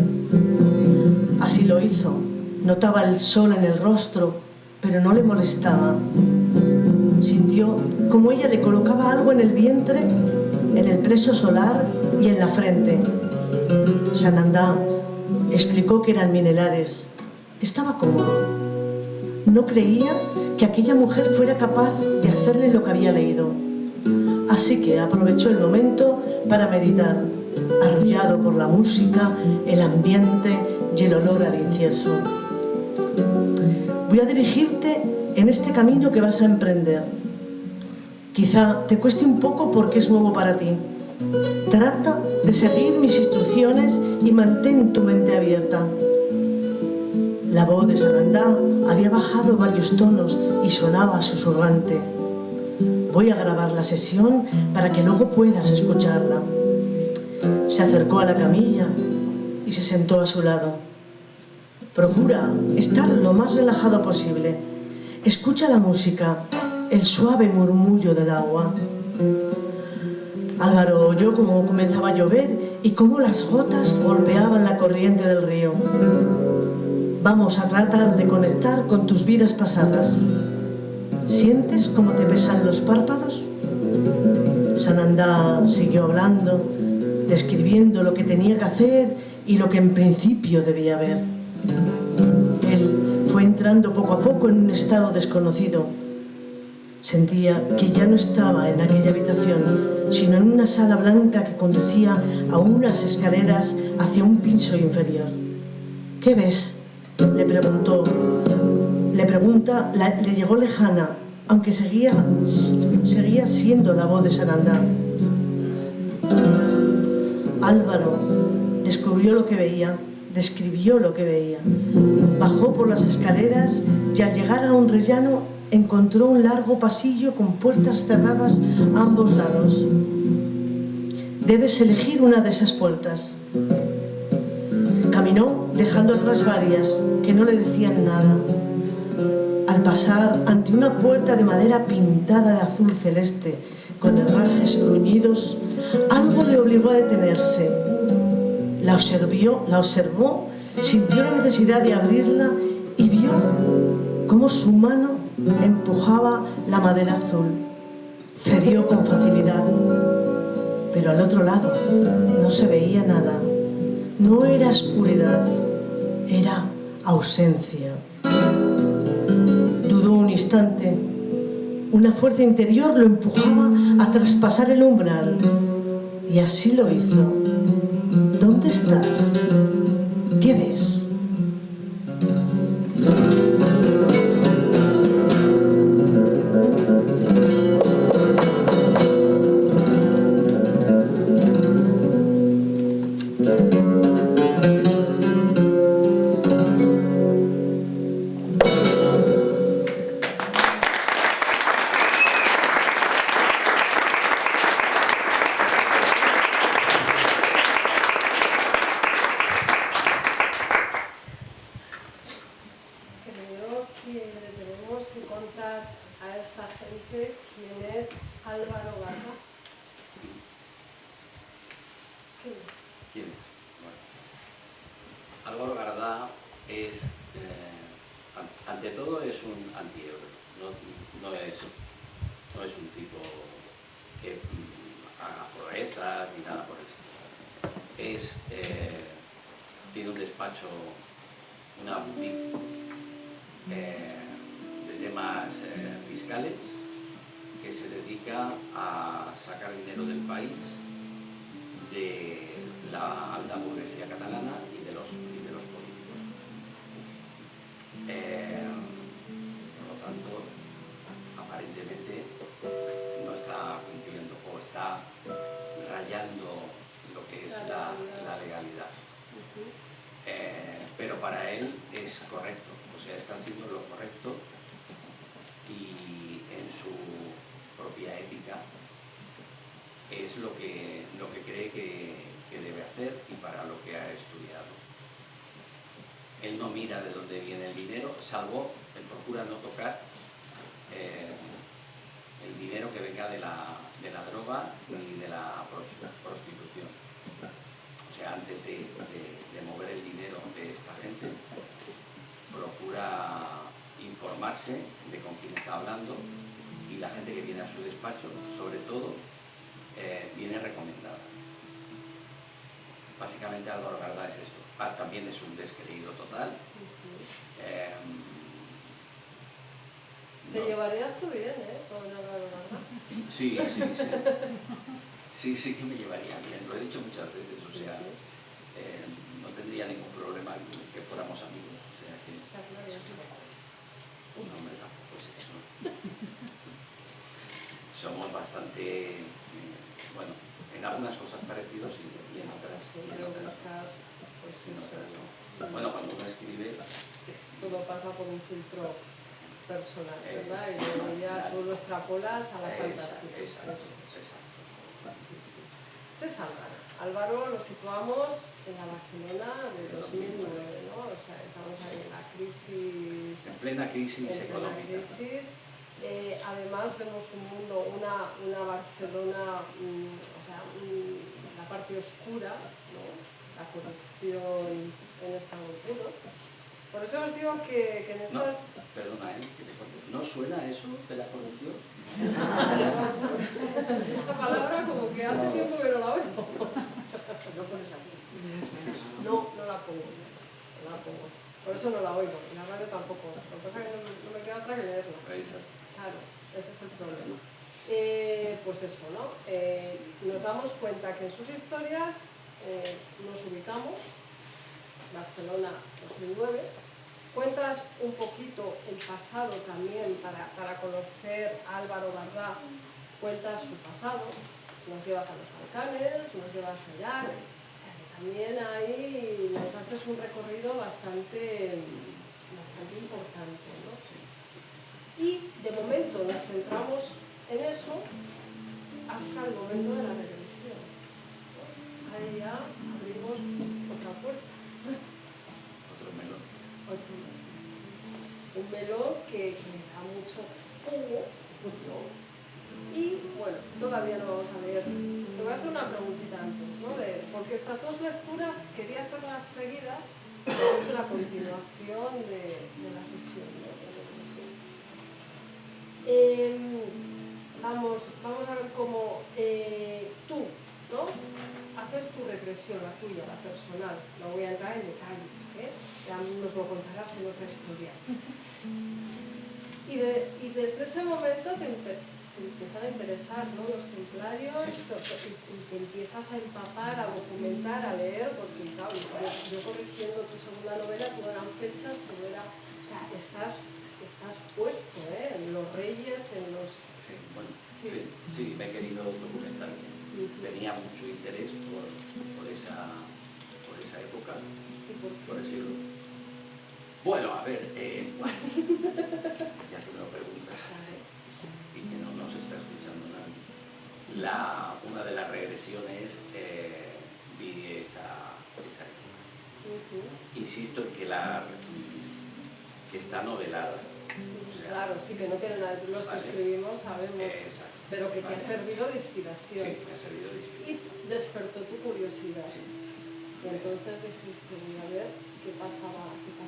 Así lo hizo. Notaba el sol en el rostro, pero no le molestaba. Sintió como ella le colocaba algo en el vientre, en el plexo solar y en la frente. Sanandá explicó que eran minerales. Estaba cómodo. No creía que aquella mujer fuera capaz de hacerle lo que había leído. Así que aprovechó el momento para meditar, arrullado por la música, el ambiente y el olor al incienso. Voy a dirigirte en este camino que vas a emprender. Quizá te cueste un poco porque es nuevo para ti. Trata de seguir mis instrucciones y mantén tu mente abierta. La voz de Sanandá había bajado varios tonos y sonaba susurrante. Voy a grabar la sesión para que luego puedas escucharla. Se acercó a la camilla y se sentó a su lado. Procura estar lo más relajado posible. Escucha la música, el suave murmullo del agua. Álvaro oyó cómo comenzaba a llover y cómo las gotas golpeaban la corriente del río. Vamos a tratar de conectar con tus vidas pasadas. ¿Sientes cómo te pesan los párpados? Sanandá siguió hablando, describiendo lo que tenía que hacer y lo que en principio debía ver. Él fue entrando poco a poco en un estado desconocido. Sentía que ya no estaba en aquella habitación, sino en una sala blanca que conducía a unas escaleras hacia un piso inferior. ¿Qué ves?, le preguntó. Le llegó lejana, aunque seguía siendo la voz de Sanandá. Álvaro describió lo que veía. Bajó por las escaleras y al llegar a un rellano encontró un largo pasillo con puertas cerradas a ambos lados. Debes elegir una de esas puertas. Caminó dejando atrás varias que no le decían nada. Al pasar ante una puerta de madera pintada de azul celeste, con herrajes bruñidos, algo le obligó a detenerse. La observó, sintió la necesidad de abrirla y vio cómo su mano empujaba la madera azul. Cedió con facilidad, pero al otro lado no se veía nada. No era oscuridad, era ausencia. Dudó un instante. Una fuerza interior lo empujaba a traspasar el umbral. Y así lo hizo. ¿Dónde estás? ¿Qué ves? Tiene un despacho, una boutique de temas fiscales, que se dedica a sacar dinero del país, de la alta burguesía catalana y de los políticos. Por lo tanto, aparentemente no está cumpliendo o está rayando lo que es la legalidad. Pero para él es correcto, o sea, está haciendo lo correcto y en su propia ética es lo que cree que debe hacer y para lo que ha estudiado. Él no mira de dónde viene el dinero, salvo, él procura no tocar el dinero que venga de la droga ni de la prostitución. O sea, antes de mover el dinero de esta gente, procura informarse de con quién está hablando, y la gente que viene a su despacho, sobre todo, viene recomendada. Básicamente Álvaro Gardá es esto. También es un descreído total. Te llevarías tú bien, con Álvaro Gardá. Sí. Sí que me llevaría bien, lo he dicho muchas veces, o sea, no tendría ningún problema que fuéramos amigos, o sea que... Un hombre tampoco es eso. Somos bastante, bueno, en algunas cosas parecidos y en otras no. Bueno, cuando uno escribe... Todo pasa por un filtro personal, ¿verdad? Y luego ya tú lo extrapolas a la fantasía. Exacto. Ese es Álvaro. Álvaro lo situamos en la Barcelona de 2009, ¿no? O sea, estamos ahí en la crisis... En plena crisis económica. Además vemos un mundo, una Barcelona, o sea, la parte oscura, ¿no? La corrupción en estado puro. Por eso os digo que en estas... No, perdona, que te corte. ¿No suena eso de la corrupción? Esta palabra como que hace tiempo que no la oigo. ¿No pones aquí? No la pongo. Por eso no la oigo. Y la radio tampoco. Lo que pasa es que no me queda otra que leerla. Claro, ese es el problema. Pues eso, ¿no? Nos damos cuenta que en sus historias nos ubicamos, Barcelona 2009, cuentas un poquito el pasado también para conocer a Álvaro Gardá, cuentas su pasado, nos llevas a los Balcanes, nos llevas a Irak, o sea, que también ahí nos haces un recorrido bastante importante, ¿no? Sí. Y de momento nos centramos en eso hasta el momento de la regresión. Ahí ya abrimos otra puerta. Otro melón. un melón que da mucho jugo, ¿no? Y bueno, todavía no vamos a leer. Te voy a hacer una preguntita antes, ¿no? Porque estas dos lecturas quería hacerlas seguidas, es la continuación de la sesión, ¿no? Vamos a ver cómo tú, ¿no? Haces tu regresión, la tuya, la personal. No voy a entrar en detalles, ¿eh? Ya nos lo contarás en otra historia. Y desde ese momento te empiezan a interesar, ¿no? Los templarios, sí. Y te empiezas a empapar, a documentar, a leer, porque claro, yo corrigiendo tu segunda novela, todo eran fechas, todo era... O sea, estás puesto, ¿eh? En los reyes, en los... Sí, bueno, sí, me he querido documentar bien. Tenía mucho interés por esa época, por decirlo. Bueno, a ver, ya que me lo preguntas y que no nos está escuchando nadie, una de las regresiones vi esa época. Insisto en que está novelada. O sea, claro, sí, que no tiene nada, los que escribimos sabemos, pero que te ha servido de inspiración. Sí, me ha servido de inspiración. Y despertó tu curiosidad. Sí. Y entonces dijiste, a ver qué pasaba, que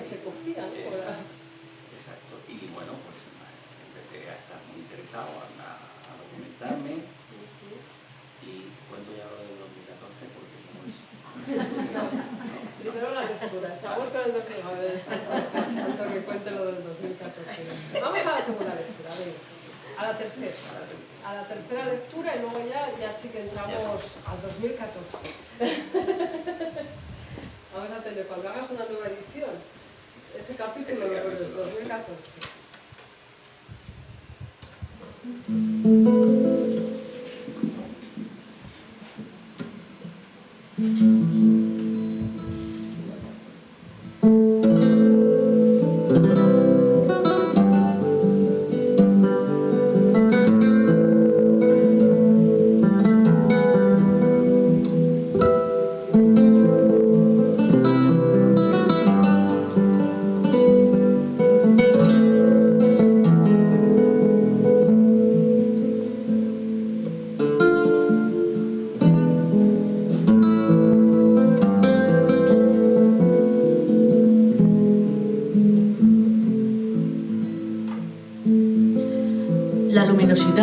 se cocía, ¿no? Exacto. Y bueno, pues empecé a estar muy interesado, a documentarme. Y cuento ya lo del 2014 porque como es... Primero la lectura, estamos con el 2014, está deseando que cuente lo del 2014. Vamos a la segunda lectura, venga. A la tercera. A la tercera lectura y luego ya sí que entramos al 2014. Vamos a tener, cuando hagas una nueva edición, ese capítulo lo pones 2014.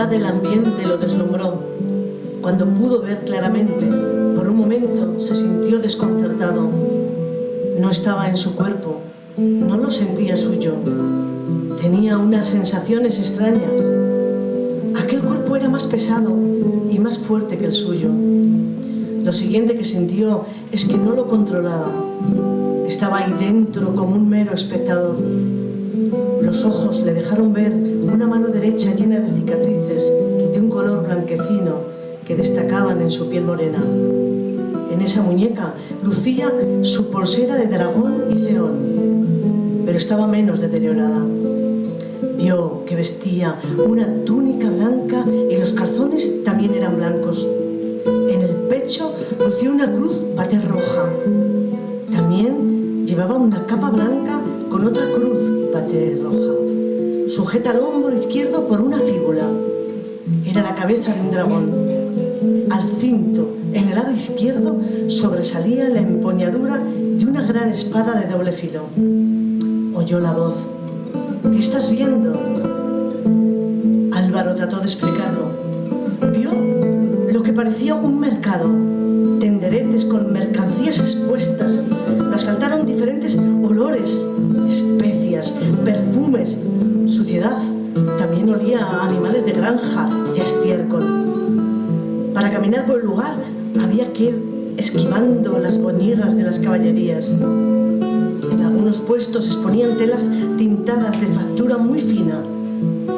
Del ambiente lo deslumbró. Cuando pudo ver claramente, por un momento se sintió desconcertado. No estaba en su cuerpo, no lo sentía suyo. Tenía unas sensaciones extrañas. Aquel cuerpo era más pesado y más fuerte que el suyo. Lo siguiente que sintió es que no lo controlaba. Estaba ahí dentro como un mero espectador. Los ojos le dejaron ver una mano derecha llena de cicatrices de un color blanquecino que destacaban en su piel morena. En esa muñeca lucía su pulsera de dragón y león, pero estaba menos deteriorada. Vio que vestía una túnica blanca y los calzones también eran blancos. En el pecho lucía una cruz pater roja. También llevaba una capa blanca con otra cruz pater roja, sujeta al hombro izquierdo por una fíbula. Era la cabeza de un dragón. Al cinto, en el lado izquierdo, sobresalía la empuñadura de una gran espada de doble filo. Oyó la voz. ¿Qué estás viendo? Álvaro trató de explicarlo. Vio lo que parecía un mercado. Tenderetes con mercancías expuestas. Lo asaltaron diferentes olores, especias, perfumes. Suciedad. También olía a animales de granja y a estiércol. Para caminar por el lugar había que ir esquivando las boñigas de las caballerías. En algunos puestos se exponían telas tintadas de factura muy fina.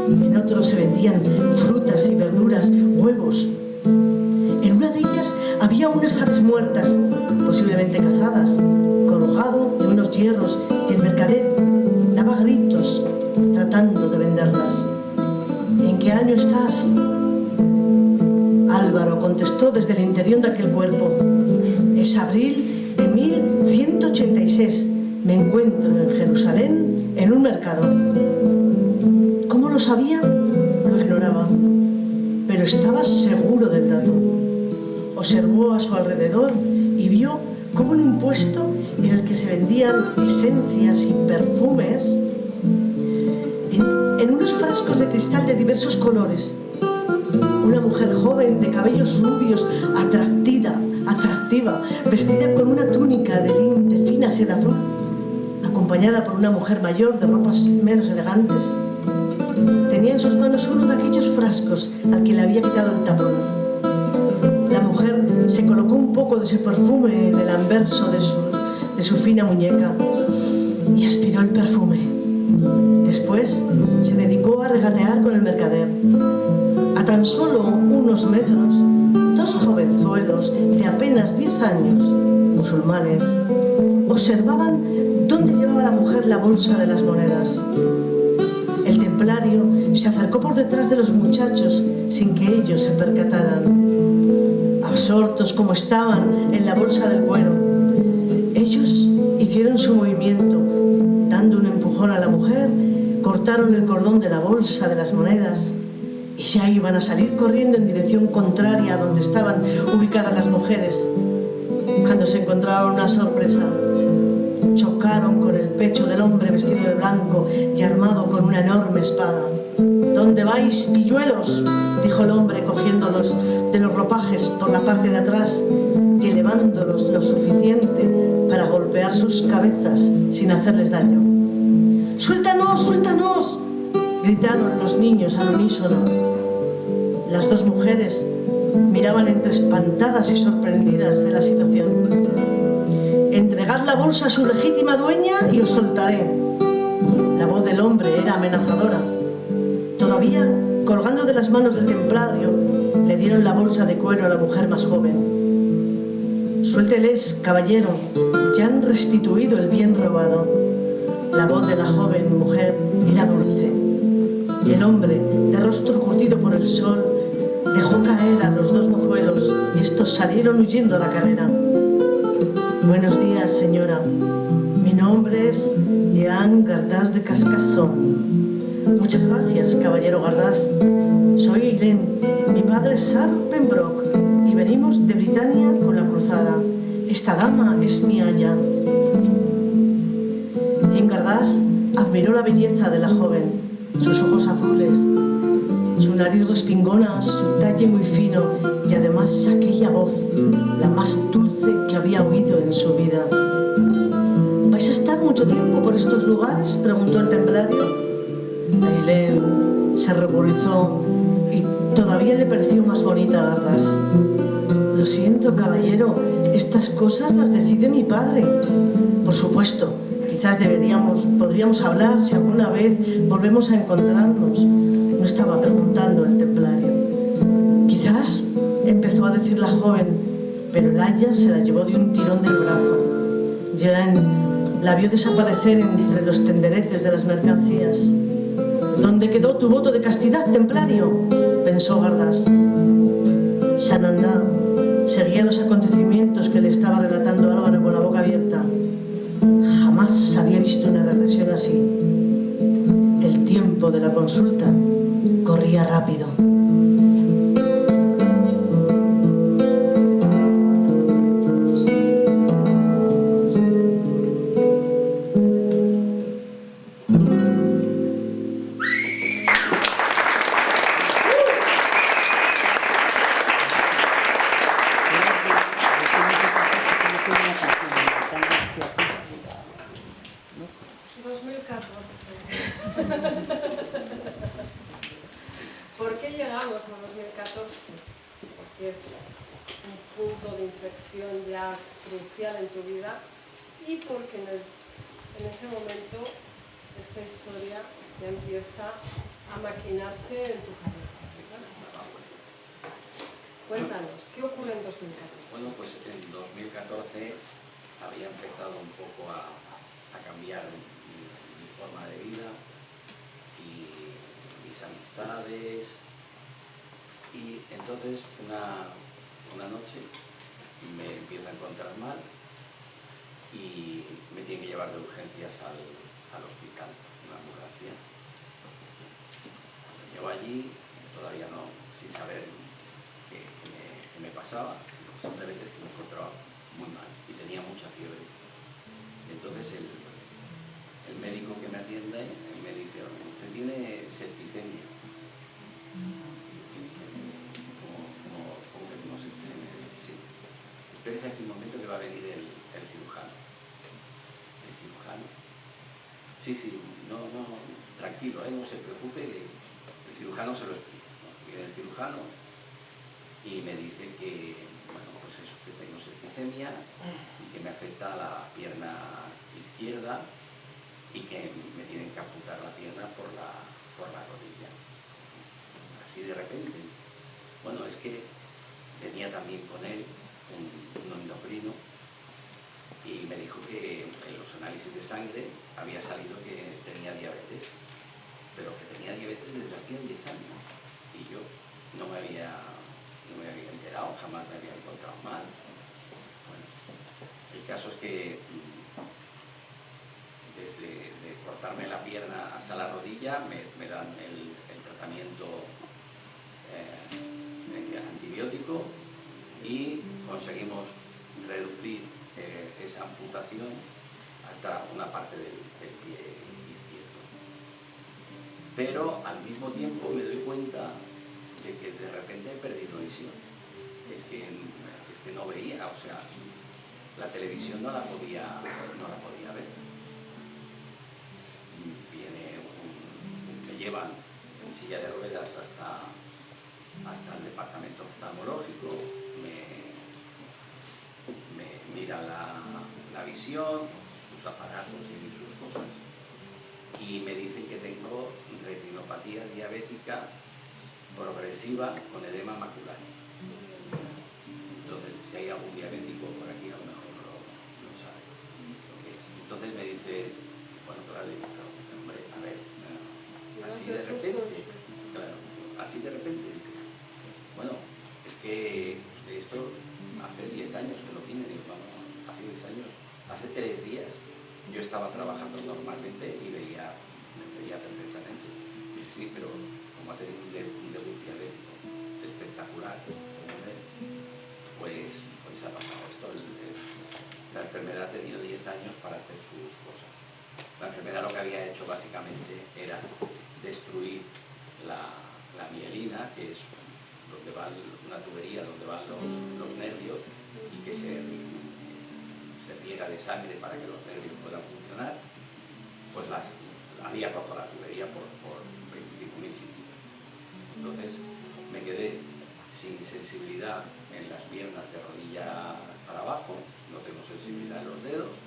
En otros se vendían frutas y verduras, huevos. En una de ellas había unas aves muertas, posiblemente cazadas, colgado de unos hierros, y el mercader daba gritos tratando de venderlas. ¿En qué año estás? Álvaro contestó desde el interior de aquel cuerpo. Es abril de 1186, Me encuentro en Jerusalén, en un mercado. ¿Cómo lo sabía? Lo ignoraba, pero estaba seguro del dato. Observó a su alrededor y vio cómo en un puesto en el que se vendían esencias y perfumes, en unos frascos de cristal de diversos colores, una mujer joven de cabellos rubios, atractiva, vestida con una túnica de lin de fina seda azul, acompañada por una mujer mayor de ropas menos elegantes, tenía en sus manos uno de aquellos frascos al que le había quitado el tapón. La mujer se colocó un poco de ese perfume en el anverso de su fina muñeca y aspiró el perfume. Después se dedicó a regatear con el mercader. A tan solo unos metros, dos jovenzuelos de apenas 10 años, musulmanes, observaban dónde llevaba la mujer la bolsa de las monedas. El templario se acercó por detrás de los muchachos sin que ellos se percataran. Absortos como estaban en la bolsa del cuero, ellos hicieron su movimiento, dando un empujón a la mujer, cortaron el cordón de la bolsa de las monedas y ya iban a salir corriendo en dirección contraria a donde estaban ubicadas las mujeres, cuando se encontraron una sorpresa. Chocaron con el pecho del hombre vestido de blanco y armado con una enorme espada. ¿Dónde vais, pilluelos?, dijo el hombre, cogiéndolos de los ropajes por la parte de atrás y elevándolos lo suficiente para golpear sus cabezas sin hacerles daño. ¡Suéltanos, suéltanos!, gritaron los niños al unísono. Las dos mujeres miraban entre espantadas y sorprendidas de la situación. «Entregad la bolsa a su legítima dueña y os soltaré». La voz del hombre era amenazadora. Todavía, colgando de las manos del templario, le dieron la bolsa de cuero a la mujer más joven. «Suélteles, caballero, ya han restituido el bien robado». La voz de la joven mujer era dulce. Y el hombre, de rostro curtido por el sol, dejó caer a los dos mozuelos y estos salieron huyendo a la carrera. «Buenos días, señora. Mi nombre es Jean Gardás de Cascasón». «Muchas gracias, caballero Gardás. Soy Eileen. Mi padre es Sir Pembroke y venimos de Britania con la cruzada. Esta dama es mi aya». Jean Gardás admiró la belleza de la joven, sus ojos azules, su nariz respingona, su talle muy fino y además aquella voz, la más dulce que había oído en su vida. «¿Vais a estar mucho tiempo por estos lugares?», preguntó el templario. Eileen se ruborizó y todavía le pareció más bonita a Gardás. «Lo siento, caballero, estas cosas las decide mi padre». «Por supuesto, quizás podríamos hablar si alguna vez volvemos a encontrarnos». No estaba preguntando el templario. «Quizás», empezó a decir la joven, pero el aya se la llevó de un tirón del brazo. Jean la vio desaparecer entre los tenderetes de las mercancías. «¿Dónde quedó tu voto de castidad, templario?», pensó Gardás. Sanandá seguía los acontecimientos que le estaba relatando Álvaro con la boca abierta. Jamás había visto una regresión así. El tiempo de la consulta corría rápido. ¿Por qué llegamos a 2014? Porque es un punto de inflexión ya crucial en tu vida y porque en ese momento esta historia ya empieza a maquinarse en tu cabeza, ¿verdad? Cuéntanos, ¿qué ocurre en 2014? Bueno, pues en 2014 había empezado un poco a cambiar mi forma de vida y mis amistades, y entonces una noche me empiezo a encontrar mal y me tienen que llevar de urgencias al hospital, una ambulancia. Cuando llego allí, todavía no, sin saber qué me pasaba, sino simplemente que me encontraba muy mal y tenía mucha fiebre. Entonces el médico que me atiende me dice: usted tiene septicemia. ¿Cómo que tengo septicemia? Sí. Espérese aquí un momento que va a venir el cirujano. El cirujano. Sí, no, tranquilo, no se preocupe, el cirujano se lo explica, ¿no? Viene el cirujano y me dice que, bueno, pues eso, que tengo septicemia y que me afecta a la pierna izquierda y que me tienen que amputar la pierna por la rodilla. Así de repente. Bueno, es que tenía también con él un endocrino y me dijo que en los análisis de sangre había salido que tenía diabetes, pero que tenía diabetes desde hacía 10 años y yo no me había enterado, jamás me había encontrado mal. Bueno, el caso es que desde de cortarme la pierna hasta la rodilla me dan el tratamiento antibiótico y conseguimos reducir esa amputación hasta una parte del pie izquierdo. Pero al mismo tiempo me doy cuenta de que de repente he perdido visión. Es que no veía, o sea, la televisión no la podía ver. Me llevan en silla de ruedas hasta el departamento oftalmológico, me miran la visión, sus aparatos y sus cosas, y me dicen que tengo retinopatía diabética progresiva con edema macular. Entonces, si hay algún diabético por aquí, a lo mejor no sabe lo que es. Entonces me dice, bueno, claro, hombre, a ver, así de repente, claro, así de repente, dice, bueno, es que usted esto hace 10 años que lo tiene. Digo, no, hace 10 años, hace 3 días yo estaba trabajando normalmente y me veía perfectamente. Dice, sí, pero como ha tenido un debut diabético espectacular, según él, pues ha pasado esto. La enfermedad ha tenido 10 años para hacer sus cosas. La enfermedad lo que había hecho básicamente era destruir la mielina, que es donde va una tubería donde van los nervios y que se riega de sangre para que los nervios puedan funcionar. Pues había roto la tubería por 25.000 sitios. Entonces me quedé sin sensibilidad en las piernas de rodilla para abajo, no tengo sensibilidad en los dedos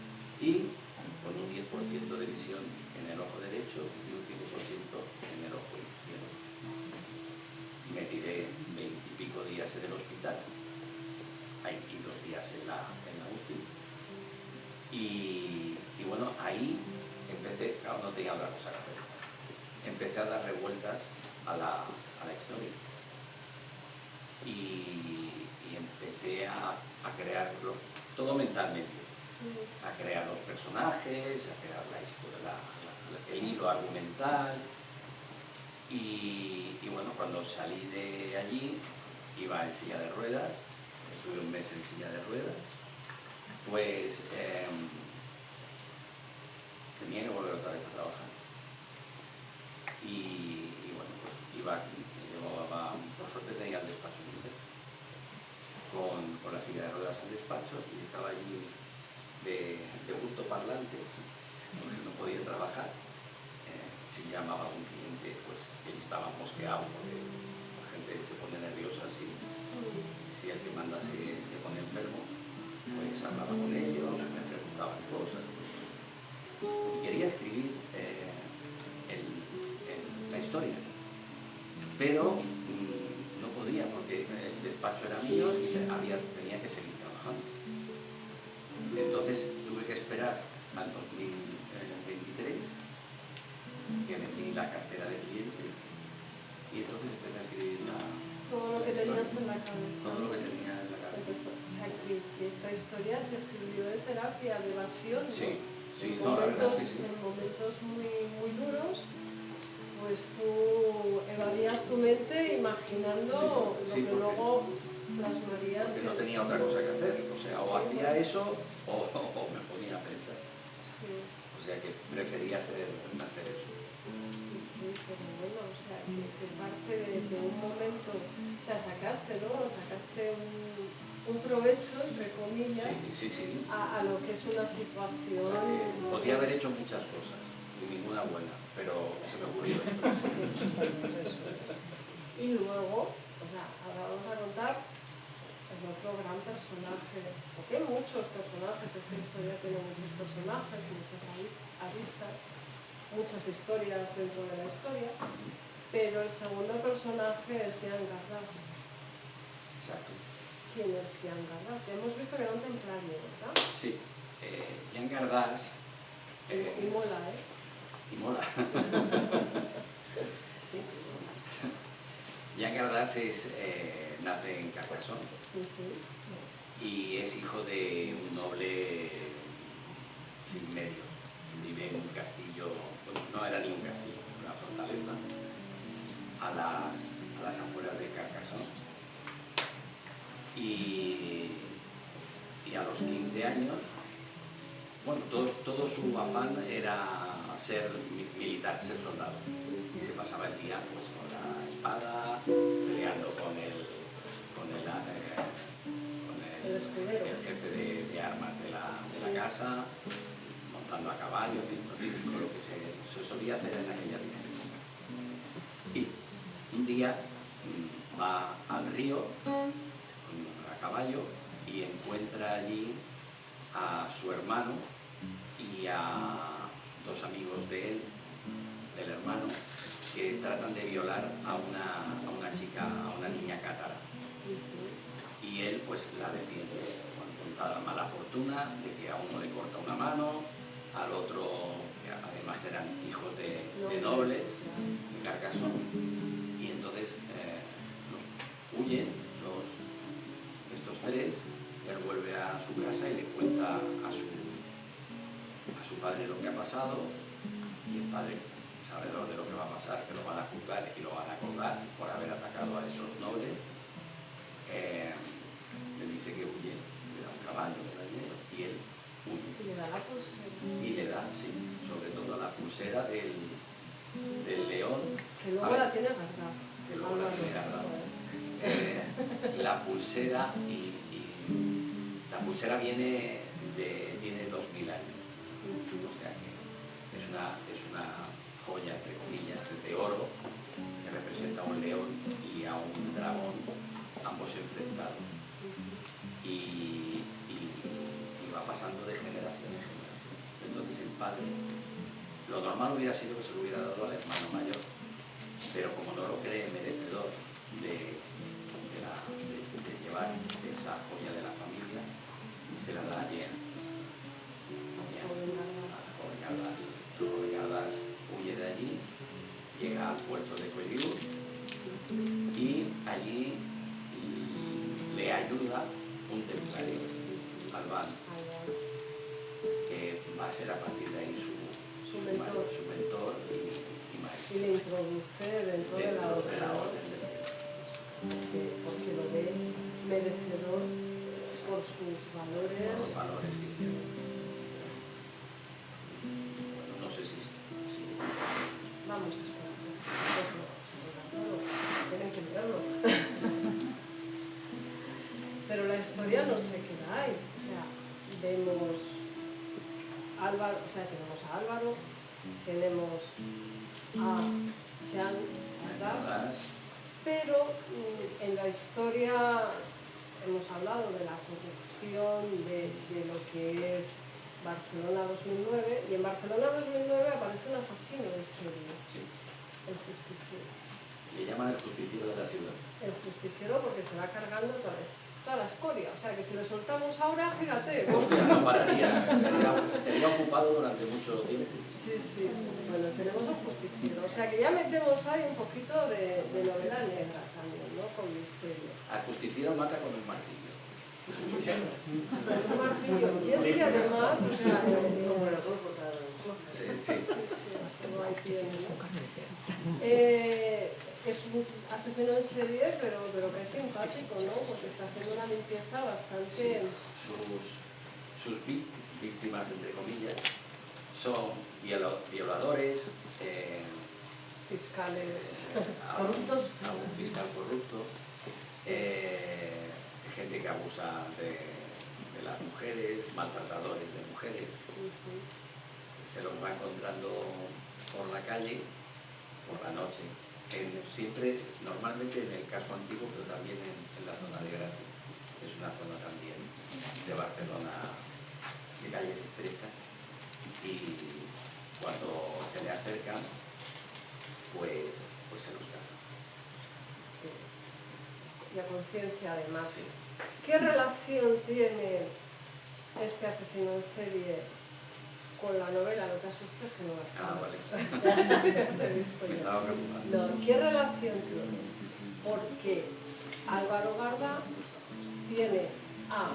y con un 10% de visión en el ojo derecho y un 5% en el ojo izquierdo. Me tiré 20 y pico días en el hospital, y 2 días en la UCI, y bueno, ahí empecé, claro, no tenía otra cosa que hacer, empecé a dar revueltas a la historia y empecé a crearlo todo mentalmente, a crear los personajes, a crear la historia, el hilo argumental. Y bueno, cuando salí de allí, iba en silla de ruedas, estuve un mes en silla de ruedas, pues tenía que volver otra vez a trabajar. Y bueno, pues llevaba, por suerte tenía el despacho muy cerca, con la silla de ruedas al despacho, y estaba allí de gusto parlante, porque no podía trabajar. Si llamaba a un cliente, pues que estaba mosqueado, porque la gente se pone nerviosa si el que manda se pone enfermo, pues hablaba con ellos, me preguntaban cosas. Y quería escribir la historia, pero no podía porque el despacho era mío y tenía que seguir trabajando. Entonces tuve que esperar al 2023, que vendí la cartera de clientes, y entonces empecé a escribir todo lo que tenías en la cabeza. Todo lo que tenía en la cabeza. O sea, que esta historia te sirvió de terapia, de evasión, ¿no? Sí, sí, En no, la verdad es que sí. En momentos muy, muy duros, pues tú evadías tu mente imaginando Sí, sí, lo que luego plasmarías. Porque no tenía otra cosa que hacer, o sea, o hacía eso o me ponía a pensar. Sí. O sea que prefería hacer eso. Sí, pero bueno, o sea, que parte de un momento, o sea, sacaste, ¿no? Sacaste un provecho, entre comillas, Sí. a lo que es una situación. O sea, que podía haber hecho muchas cosas, y ninguna buena, pero se me ocurrió esto. Y luego, o sea, ahora vamos a contar el otro gran personaje, porque hay muchos personajes, esta historia tiene muchos personajes, muchas aristas, muchas historias dentro de la historia, pero el segundo personaje es Jean Gardás. Exacto. ¿Quién es Jean Gardás? Ya hemos visto que era un templario, ¿verdad? Sí, Jean Gardás. Y mola, ¿eh? Y mola. Sí. Jean Gardás nace en Carcassonne y es hijo de un noble sin medio. Vive en un castillo, bueno, no era ni un castillo, una fortaleza, a las afueras de Carcassonne. Y a los 15 años, bueno, todo su afán era ser militar, ser soldado. Y se pasaba el día pues con la espada, peleando con el jefe de armas de la casa, montando a caballo, lo que se solía hacer en aquella época. Y un día va al río a caballo y encuentra allí a su hermano y a dos amigos de él, del hermano, que tratan de violar a una chica, a una niña cátara. Y él pues la defiende con toda la mala fortuna de que a uno le corta una mano, al otro, que además eran hijos de nobles de Carcassonne, y entonces huyen estos tres. Él vuelve a su casa y le cuenta a su padre lo que ha pasado, y el padre, sabedor de lo que va a pasar, que lo van a juzgar y lo van a colgar por haber atacado a esos nobles, le dice que huye, le da un caballo, le da dinero, y él huye. Y le da la pulsera. Y le da, sí, sobre todo la pulsera del león. Que luego la tiene guardada. Que luego la tiene guardada. La pulsera la pulsera tiene 2000 años. O sea que es una joya, entre comillas, de oro, que representa a un león y a un dragón, ambos enfrentados. Y va pasando de generación en generación. Entonces el padre, lo normal hubiera sido que se lo hubiera dado al hermano mayor, pero como no lo cree merecedor de llevar esa joya de la familia, se la da a Jean. El joven Gardás huye de allí, llega al puerto de Collioure y allí le ayuda un templario, Alban, que va a ser a partir de ahí su mentor y maestro. Y le introduce dentro de la orden del porque lo ve merecedor por sus valores. Los valores que bueno, no sé si vamos a esperar. Tienen que mirarlo. Pero la historia no se queda ahí. O sea, vemos Álvaro, o sea, tenemos a Álvaro, tenemos a Jean Gardás, pero en la historia hemos hablado de la corrupción, de lo que es Barcelona 2009, y en Barcelona 2009 aparece un asesino en serie, sí. el justiciero. Le llaman el justiciero de la ciudad. El justiciero porque se va cargando toda la escoria, o sea que si le soltamos ahora, fíjate. O sea, no pararía, estaría ocupado durante mucho tiempo. Sí, bueno, tenemos un justiciero, o sea que ya metemos ahí un poquito de novela negra también, ¿no? Con misterio. Al justiciero mata con un martillo. Un martillo. Y es que además, o sea, Como el Gólgota del Cócer. Sí, sí. no hay pie, ¿no? Es un asesino en serie, pero que es simpático, ¿no? Porque está haciendo una limpieza bastante... Sus víctimas, entre comillas, son violadores, fiscales. Corruptos. algún fiscal corrupto, gente que abusa de las mujeres, maltratadores de mujeres. Se los va encontrando por la calle, por la noche, siempre, normalmente en el caso antiguo, pero también en la zona de Gracia. Es una zona también de Barcelona de calles estrechas, y cuando se le acercan, pues se los caza. Y a conciencia, además. Sí. ¿Qué relación tiene este asesino en serie con la novela? No te asustes, que no va a estar. Ah, vale. Ya te he visto Me yo. estaba preocupando. No, ¿qué relación tiene? Porque Álvaro Garda tiene a,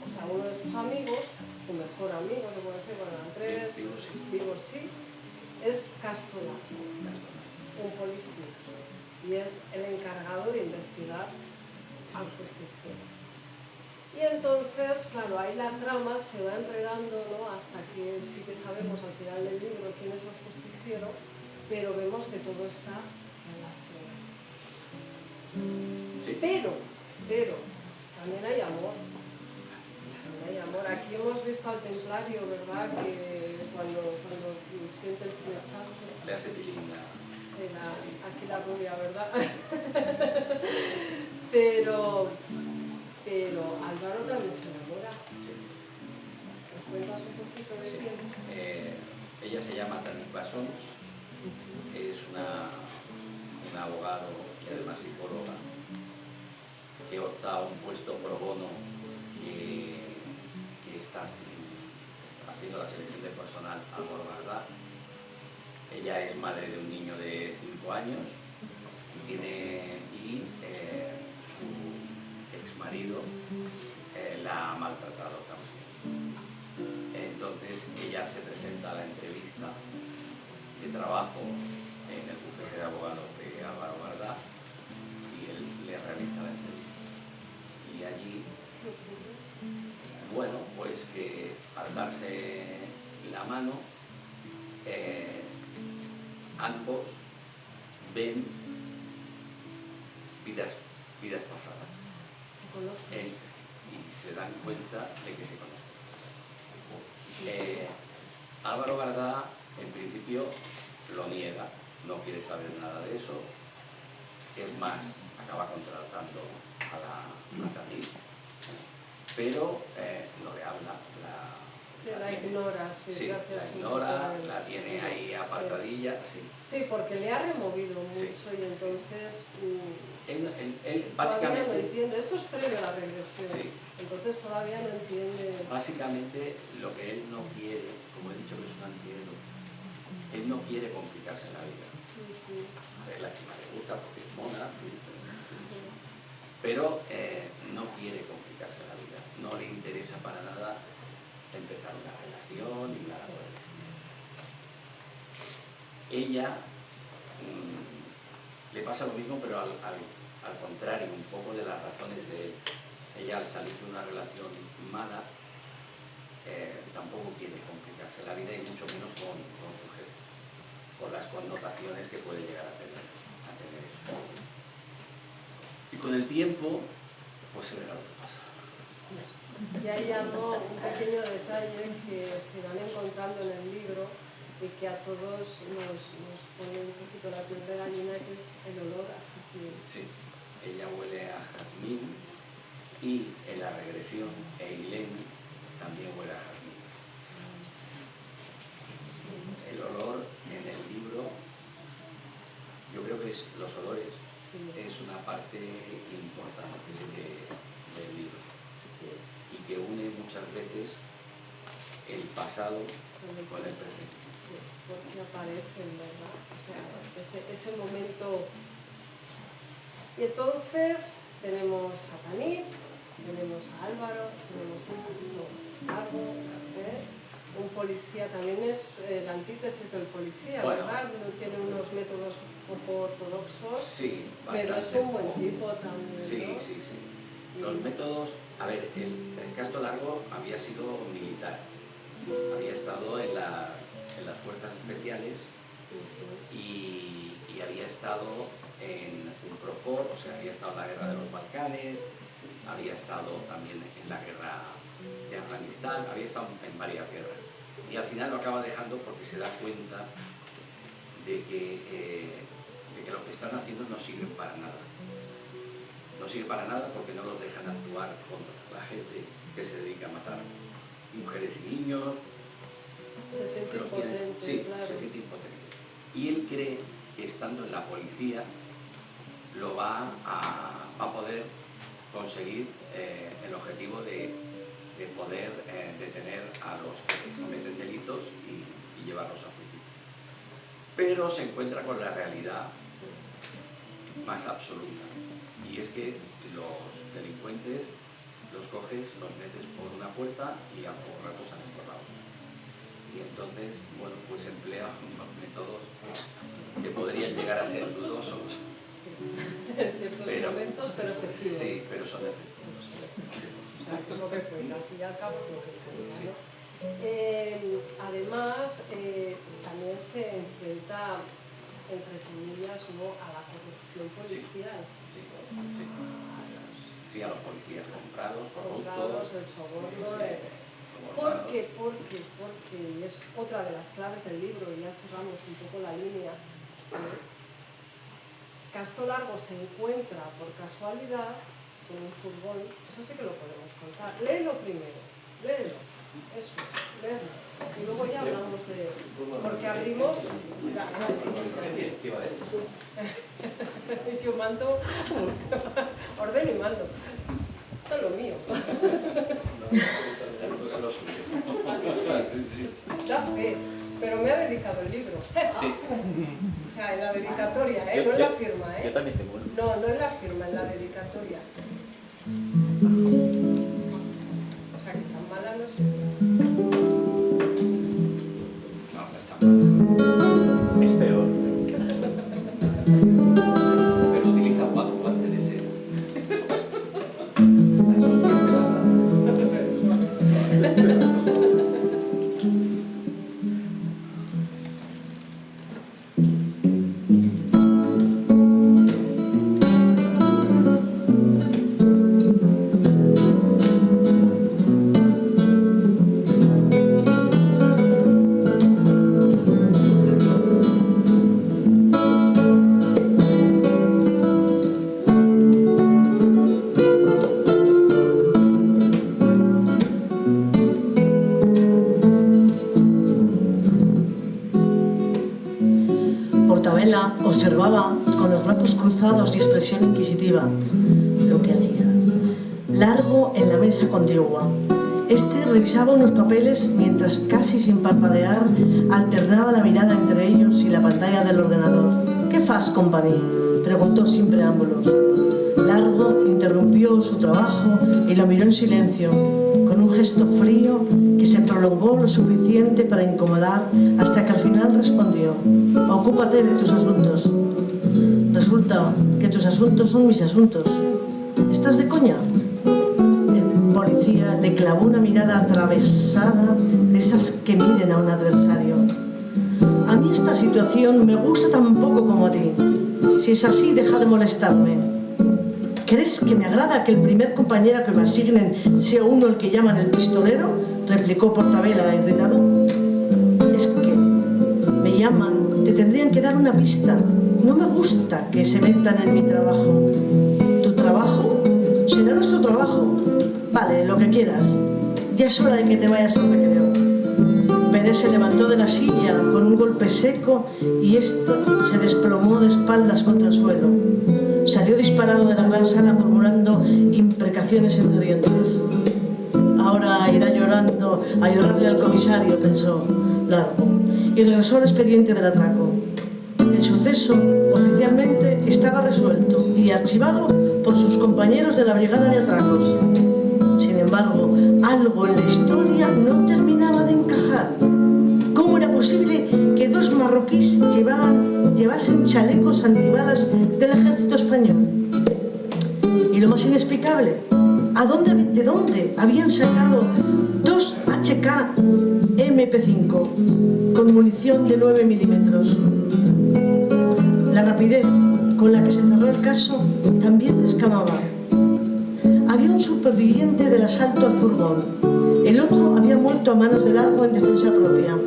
o sea, uno de sus amigos, su mejor amigo, se puede decir, bueno, Andrés, Vigo sí, es Castola, un policía, y es el encargado de investigar al justiciero. Y entonces, claro, ahí la trama se va enredando, ¿no? Hasta que sí que sabemos al final del libro quién es el justiciero, pero vemos que todo está relacionado. Sí. Pero, también hay amor. También hay amor. Aquí hemos visto al templario, ¿verdad? Que cuando siente el flechazo. Le hace tilinga. Sí, aquí la rubia, ¿verdad? pero Álvaro también se enamora. Sí. ¿Nos cuentas un poquito de Sí. quién? Ella se llama Tanit Basons, es una abogado y además psicóloga, que opta a un puesto pro bono, que está haciendo la selección de personal a Garda. Ella es madre de un niño de 5 años y su exmarido la ha maltratado también. Entonces ella se presenta a la entrevista de trabajo en el bufete de abogados de Álvaro Garda y él le realiza la entrevista. Y allí, bueno, pues que al darse la mano, ambos ven vidas pasadas Se conocen. y se dan cuenta de que se conocen. Álvaro Garda en principio lo niega, no quiere saber nada de eso, es más, acaba contratando a la Tanit, pero no le habla, La ignora, sí, sí, gracias. la ignora, la tiene ahí apartadilla, sí. Sí, porque le ha removido mucho Sí. y entonces Él todavía no básicamente, entiende. Esto es previo a la regresión, sí, entonces todavía no entiende. básicamente lo que él no quiere, como he dicho que es un antihéroe, él no quiere complicarse la vida. A ver, la chica le gusta porque es mona, pero no quiere complicarse la vida, no le interesa para nada empezar una relación ni nada por el estilo. Ella le pasa lo mismo, pero al contrario, un poco de las razones de él. Ella, al salir de una relación mala, tampoco quiere complicarse la vida y mucho menos con su jefe, por las connotaciones que puede llegar a tener eso. Y con el tiempo, pues se verá lo que pasa. Y ahí llamo un pequeño detalle que se van encontrando en el libro y que a todos nos pone un poquito la piel de gallina, que es el olor a jazmín. Sí, ella huele a jazmín y en la regresión Eileen también huele a jazmín. El olor en el libro, yo creo que los olores es una parte importante del libro. Sí. Y que une muchas veces el pasado con el presente. Sí, porque aparecen, ¿verdad? O sea, ese momento. Y entonces tenemos a Tanit, tenemos a Álvaro, tenemos a Castro Largo, un policía también es la antítesis del policía, bueno, ¿verdad? Tiene unos métodos un poco ortodoxos, sí, pero es un buen tipo también, sí, ¿no? sí, sí. Los métodos, a ver, el Castro Largo había sido militar, había estado en las fuerzas especiales y había estado en UNPROFOR, o sea, había estado en la guerra de los Balcanes, había estado también en la guerra de Afganistán, había estado en varias guerras. Y al final lo acaba dejando porque se da cuenta de que lo que están haciendo no sirve para nada. No sirve para nada porque no los dejan actuar contra la gente que se dedica a matar mujeres y niños. Se siente los impotente, sí, claro. se siente impotente. Y él cree que estando en la policía lo va a poder conseguir el objetivo de poder detener a los que cometen delitos y llevarlos a juicio. Pero se encuentra con la realidad más absoluta, y es que los delincuentes los coges, los metes por una puerta y a poco rato salen por la otra. Y entonces, bueno, pues emplea unos métodos que podrían llegar a ser dudosos. En ciertos momentos, pero efectivos. Sí, pero son efectivos. O sea, que es lo que cuenta, al fin y al cabo es lo que cuenta, Sí. ¿no? Además, también se enfrenta, entre comillas, ¿no?, a la corrupción policial. Sí, ¿no? sí. Sí, a los policías comprados, Comprados, corruptos. el soborno. Sobornados. Porque es otra de las claves del libro, y ya cerramos un poco la línea. Castro Largo se encuentra por casualidad con un furgón, eso sí que lo podemos contar. Léelo primero, léelo, eso, léelo. Y luego ya hablamos de... Porque abrimos la siguiente. Yo mando, ordeno y mando. Esto es lo mío. Da fe, pero me ha dedicado el libro. Sí. O sea, en la dedicatoria, no en la firma, Yo también te muero. No en la firma, en la dedicatoria. O sea, que tan mala no sé. No, no está mal. Es peor. Pero utiliza guante de seda. Las hostias de la... Portabella observaba con los brazos cruzados y expresión inquisitiva lo que hacía. Largo en la mesa contigua. Este revisaba unos papeles mientras, casi sin parpadear, alternaba la mirada entre ellos y la pantalla del ordenador. «¿Qué fas, company?», preguntó sin preámbulos. Largo interrumpió su trabajo y lo miró en silencio, con un gesto frío que se prolongó lo suficiente para incomodar hasta que al final respondió: «Ocúpate de tus asuntos». «Resulta que tus asuntos son mis asuntos. ¿Estás de coña?». El policía le clavó una mirada atravesada de esas que miden a un adversario. «A mí esta situación me gusta tan poco como a ti. Si es así, deja de molestarme». «¿Crees que me agrada que el primer compañero que me asignen sea uno el que llaman el pistolero?», replicó Portabella irritado. «Es que me llaman, te tendrían que dar una pista. No me gusta que se metan en mi trabajo». «¿Tu trabajo? Será nuestro trabajo. Vale, lo que quieras. Ya es hora de que te vayas al recreo». Pérez se levantó de la silla con un golpe seco y esto se desplomó de espaldas contra el suelo. Salió disparado de la gran sala murmurando imprecaciones entre dientes. «Ahora irá llorando a llorarle al comisario», pensó Largo, y regresó al expediente del atraco. El suceso, oficialmente, estaba resuelto y archivado por sus compañeros de la brigada de atracos. Sin embargo, algo en la historia no terminaba de encajar. ¿Cómo era posible que dos marroquíes llevasen chalecos antibalas del ejército español? Y lo más inexplicable, ¿de dónde habían sacado dos HK MP5 con munición de 9 milímetros? La rapidez con la que se cerró el caso también descamaba. Había un superviviente del asalto al furgón. El otro había muerto a manos de Largo en defensa propia.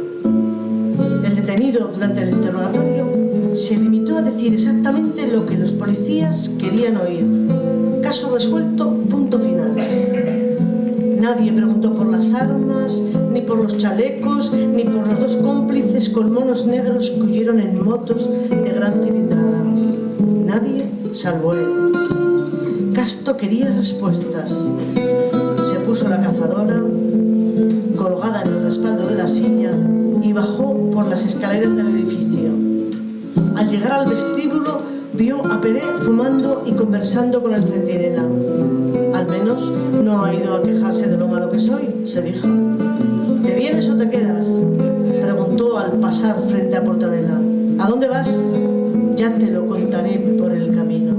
El detenido durante el interrogatorio se limitó a decir exactamente lo que los policías querían oír. Caso resuelto, punto final. Nadie preguntó por las armas, ni por los chalecos, ni por los dos cómplices con monos negros que huyeron en motos de gran cilindrada. Nadie salvo él. Casto quería respuestas. Se puso la cazadora, colgada en el respaldo de la silla, y bajó por las escaleras del edificio. Al llegar al vestíbulo, vio a Peré fumando y conversando con el centinela. Al menos no ha ido a quejarse de lo malo que soy, se dijo. ¿Te vienes o te quedas?, preguntó al pasar frente a Portabella. ¿A dónde vas? Ya te lo contaré por el camino.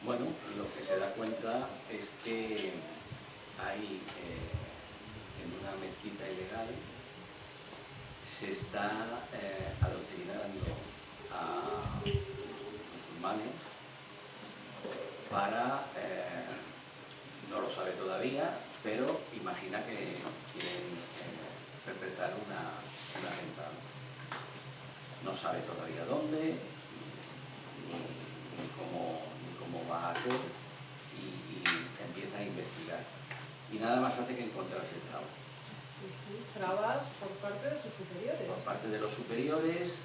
Bueno, lo que se da cuenta es que hay en una mezquita ilegal se está adoctrinando a musulmanes para, no lo sabe todavía, pero imagina que quieren perpetrar una atentado. No sabe todavía dónde, ni cómo va a ser, y empieza a investigar. Y nada más hace que encontrarse trabas. Trabas por parte de sus superiores. Por parte de los superiores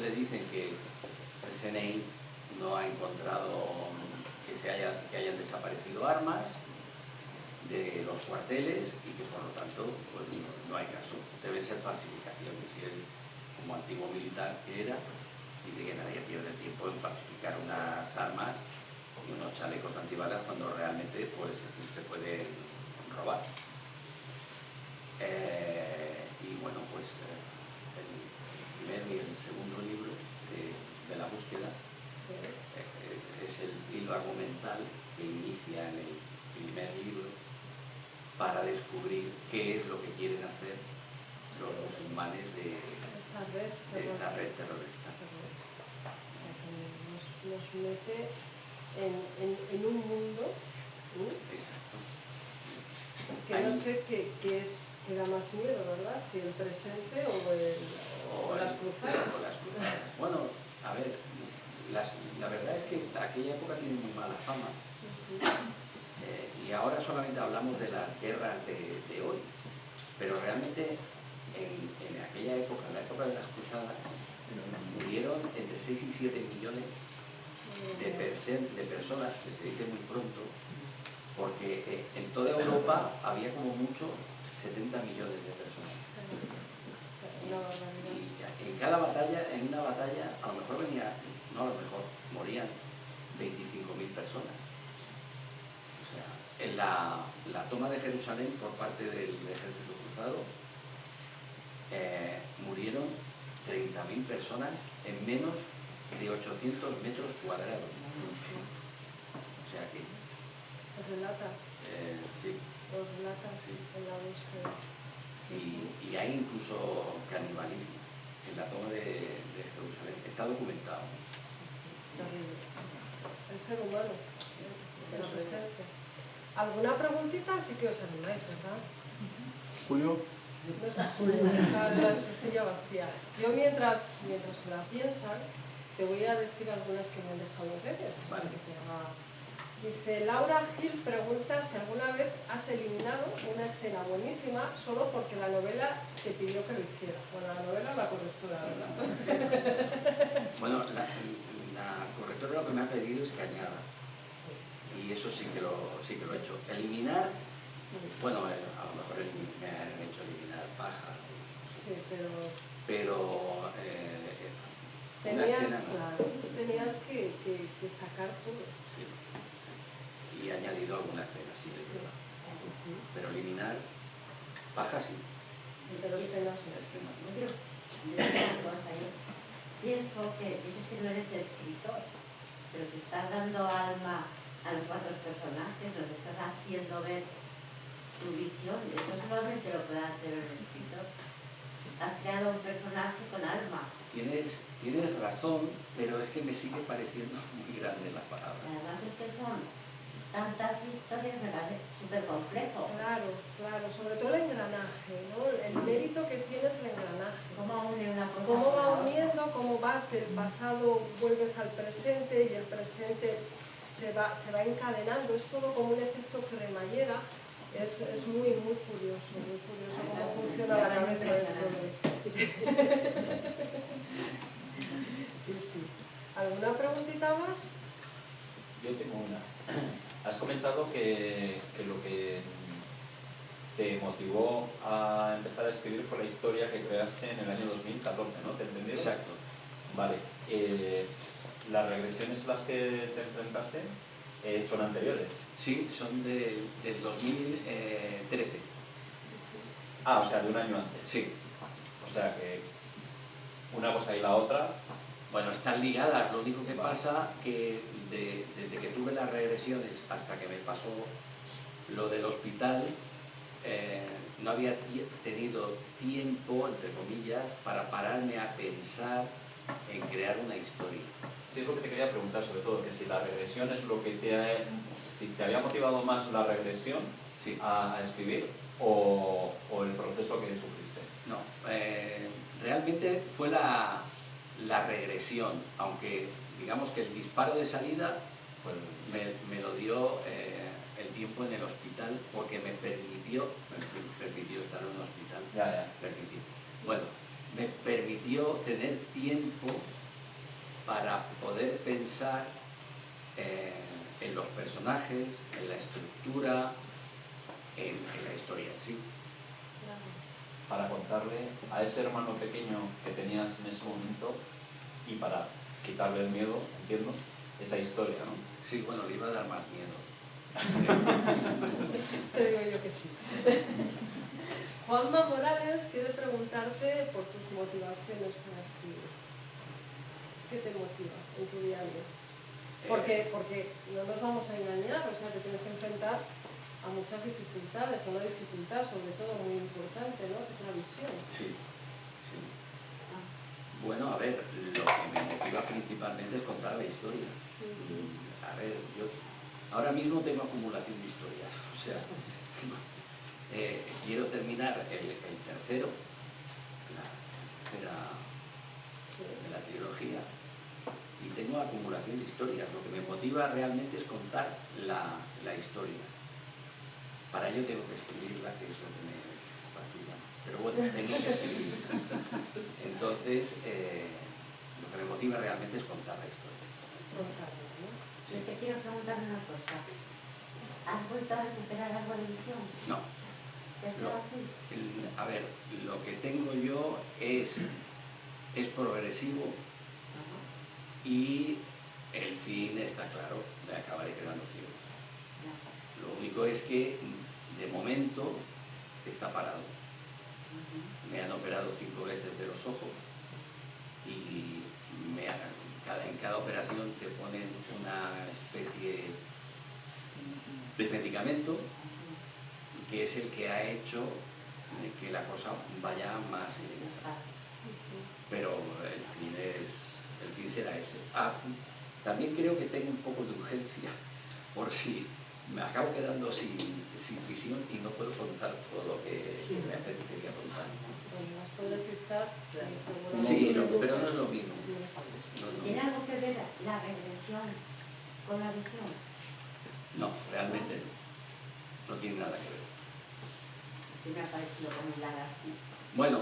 le dicen que el CNI no ha encontrado que hayan desaparecido armas de los cuarteles y que por lo tanto pues, no hay caso. Deben ser falsificaciones, y él, como antiguo militar que era, dice que nadie pierde el tiempo en falsificar unas armas y unos chalecos antibalas cuando realmente pues, se puede robar. Y bueno, pues el primer y el segundo libro de la búsqueda es el hilo argumental que inicia en el primer libro para descubrir qué es lo que quieren hacer los musulmanes de esta red terrorista. Nos mete en un mundo Exacto. que no sé qué da más miedo, ¿verdad? Si el presente o las cruzadas. Bueno, a ver, la verdad es que aquella época tiene muy mala fama. Y ahora solamente hablamos de las guerras de hoy, pero realmente en aquella época, en la época de las cruzadas, murieron entre 6 y 7 millones de personas, que se dice muy pronto, porque en toda Europa había como mucho 70 millones de personas. Y en cada batalla, en una batalla, a lo mejor morían 25.000 personas. O sea, en la toma de Jerusalén por parte del ejército cruzado, murieron 30.000 personas en menos de 800 metros cuadrados. O sea que... ¿Los relatas? Sí. Los relatas sí. En la búsqueda. Y hay incluso canibalismo en la toma de Jerusalén. Está documentado. El ser humano, la presencia. ¿Alguna preguntita? Sí que os animáis, ¿verdad? Julio. No está en su silla vacía. Yo mientras se la piensan, te voy a decir algunas que me han dejado ustedes. Vale. Dice, Laura Gil pregunta si alguna vez has eliminado una escena buenísima solo porque la novela te pidió que lo hiciera. Bueno, la novela o la correctora, ¿verdad? Bueno, la correctora lo que me ha pedido es que añada. Y eso sí que lo he hecho. Eliminar, bueno, a lo mejor me han hecho eliminar paja. Sí, Pero tenías, escena, ¿no? claro, tú tenías que sacar todo. Sí. Y he añadido alguna escena, sí, es verdad. Pero eliminar paja sí. Pero escenas no. Escenas, ¿no? Yo una cosa, yo pienso que dices que no eres escritor, pero si estás dando alma a los 4 personajes, los estás haciendo ver tu visión, eso solamente lo puede hacer un escritor. Has creado un personaje con alma. Tienes razón, pero es que me sigue pareciendo muy grande la palabra. Además es que son tantas historias, me parece súper complejo. Claro, sobre todo el engranaje, ¿no? El mérito que tiene es el engranaje. ¿Cómo une una cosa Cómo con la va otra? uniendo, cómo vas del pasado, vuelves al presente y el presente se va encadenando. Es todo como un efecto cremallera. Es muy curioso cómo funciona la cabeza de este hombre. Sí. ¿Alguna preguntita más? Yo tengo una. Has comentado que lo que te motivó a empezar a escribir fue la historia que creaste en el año 2014, ¿no? ¿Te he entendido? Exacto. Vale. ¿Las regresiones a las que te enfrentaste son anteriores? Sí, son del 2013. Ah, o sea, de un año antes. Sí. O sea que una cosa y la otra... Bueno, están ligadas, lo único que pasa que desde que tuve las regresiones hasta que me pasó lo del hospital, no había tenido tiempo, entre comillas, para pararme a pensar en crear una historia. Sí, es lo que te quería preguntar, sobre todo, que si la regresión es lo que si te había motivado más la regresión Sí. a escribir o el proceso que sufriste. No, realmente fue la regresión, aunque digamos que el disparo de salida Pues, me lo dio el tiempo en el hospital porque me permitió estar en un hospital. ya. Bueno, me permitió tener tiempo para poder pensar en los personajes, en la estructura, en la historia en sí. Para contarle a ese hermano pequeño que tenías en ese momento y para quitarle el miedo, entiendo, esa historia, ¿no? Sí, bueno, le iba a dar más miedo. Te digo yo que sí. Juanma Morales quiere preguntarte por tus motivaciones para escribir. ¿Qué te motiva en tu día a día? Porque no nos vamos a engañar, o sea, te tienes que enfrentar a muchas dificultades, una dificultad sobre todo muy importante, ¿no? Que es la visión. Sí. Bueno, a ver, lo que me motiva principalmente es contar la historia. A ver, yo ahora mismo tengo acumulación de historias, o sea, quiero terminar el tercero, la tercera de la trilogía, y tengo acumulación de historias. Lo que me motiva realmente es contar la historia. Para ello tengo que escribirla, que es lo que me fastidia más. Pero bueno, tengo que escribirla. Entonces, lo que me motiva realmente es contar la historia. Contarlo, ¿no? Yo te quiero preguntar una cosa. ¿Has vuelto a recuperar algo de visión? No. ¿Te has quedado así? A ver, lo que tengo yo es progresivo y el fin está claro, me acabaré quedando ciego. Lo único es que de momento está parado. Me han operado 5 veces de los ojos y en cada operación te ponen una especie de medicamento que es el que ha hecho que la cosa vaya más lenta. Pero el fin será ese. También creo que tengo un poco de urgencia por si me acabo quedando sin visión y no puedo contar todo lo que me apetecería contar. pintar. Claro. Sí, pero no es lo mismo. No, ¿Tiene algo que ver la regresión con la visión? no, realmente no tiene nada que ver. Sí me ha parecido como hilar así. Bueno,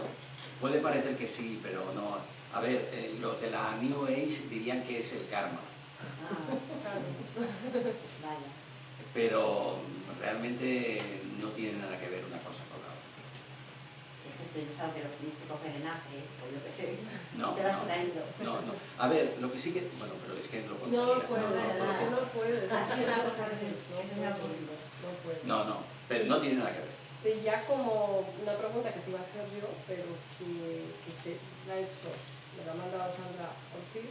puede parecer que sí, pero no. A ver, los de la New Age dirían que es el karma, Vaya. pero realmente no tiene nada que ver una cosa con la otra. Es que he pensado que los místicos perenaje, o yo qué sé, No, te lo has traído. no. A ver, lo que sí que... Bueno, pero es que lo No contaría. puedes, no puedes. Así es una cosa que No puedes. No, pero no tiene nada que ver. Y ya como una pregunta que te iba a hacer yo, pero que te la ha hecho, me la ha mandado Sandra Ortiz,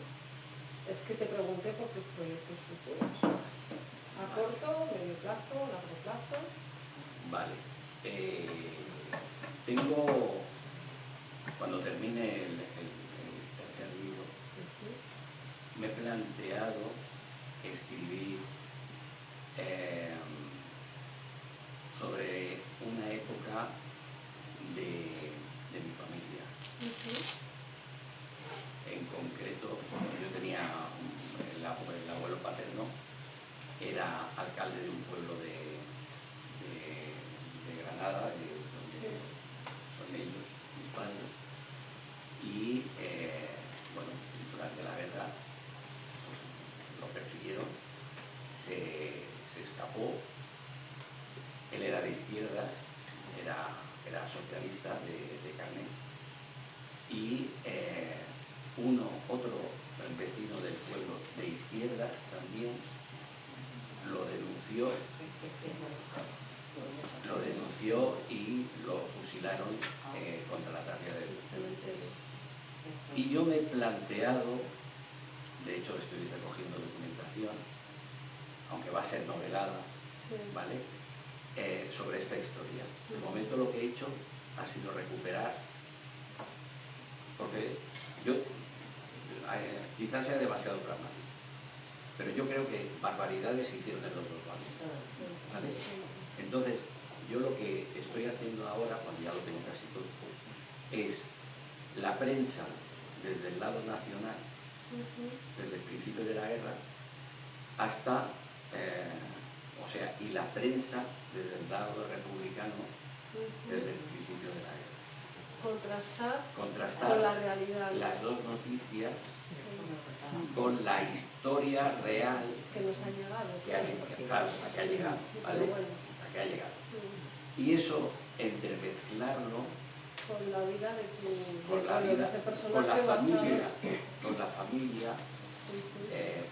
es que te pregunté por tus proyectos futuros. ¿A corto, medio plazo, largo plazo? Vale. Tengo, cuando termine el tercer libro, me he planteado escribir sobre una época de mi familia. En concreto, yo tenía el abuelo paterno, era alcalde de un pueblo de Granada, de donde son ellos, mis padres, y bueno, durante la guerra pues, lo persiguieron, se escapó. Él era de izquierdas, era socialista de carnet, y otro vecino del pueblo de izquierdas también lo denunció y lo fusilaron contra la tapia del cementerio. Y yo me he planteado, de hecho estoy recogiendo documentación, aunque va a ser novelada, ¿vale? Sobre esta historia. De momento lo que he hecho ha sido recuperar, porque yo quizás sea demasiado dramático, pero yo creo que barbaridades se hicieron en los dos bandos, ¿vale? Entonces, yo lo que estoy haciendo ahora, cuando ya lo tengo casi todo, es la prensa desde el lado nacional, desde el principio de la guerra, hasta, y la prensa desde el lado republicano, desde el principio de la guerra. Contrastar con la realidad, las dos noticias con la historia real que nos ha llegado, a que ha llegado, ¿vale? A que ha llegado. Y eso, entremezclarlo con la vida de con la vida, ese personaje con la familia, basado,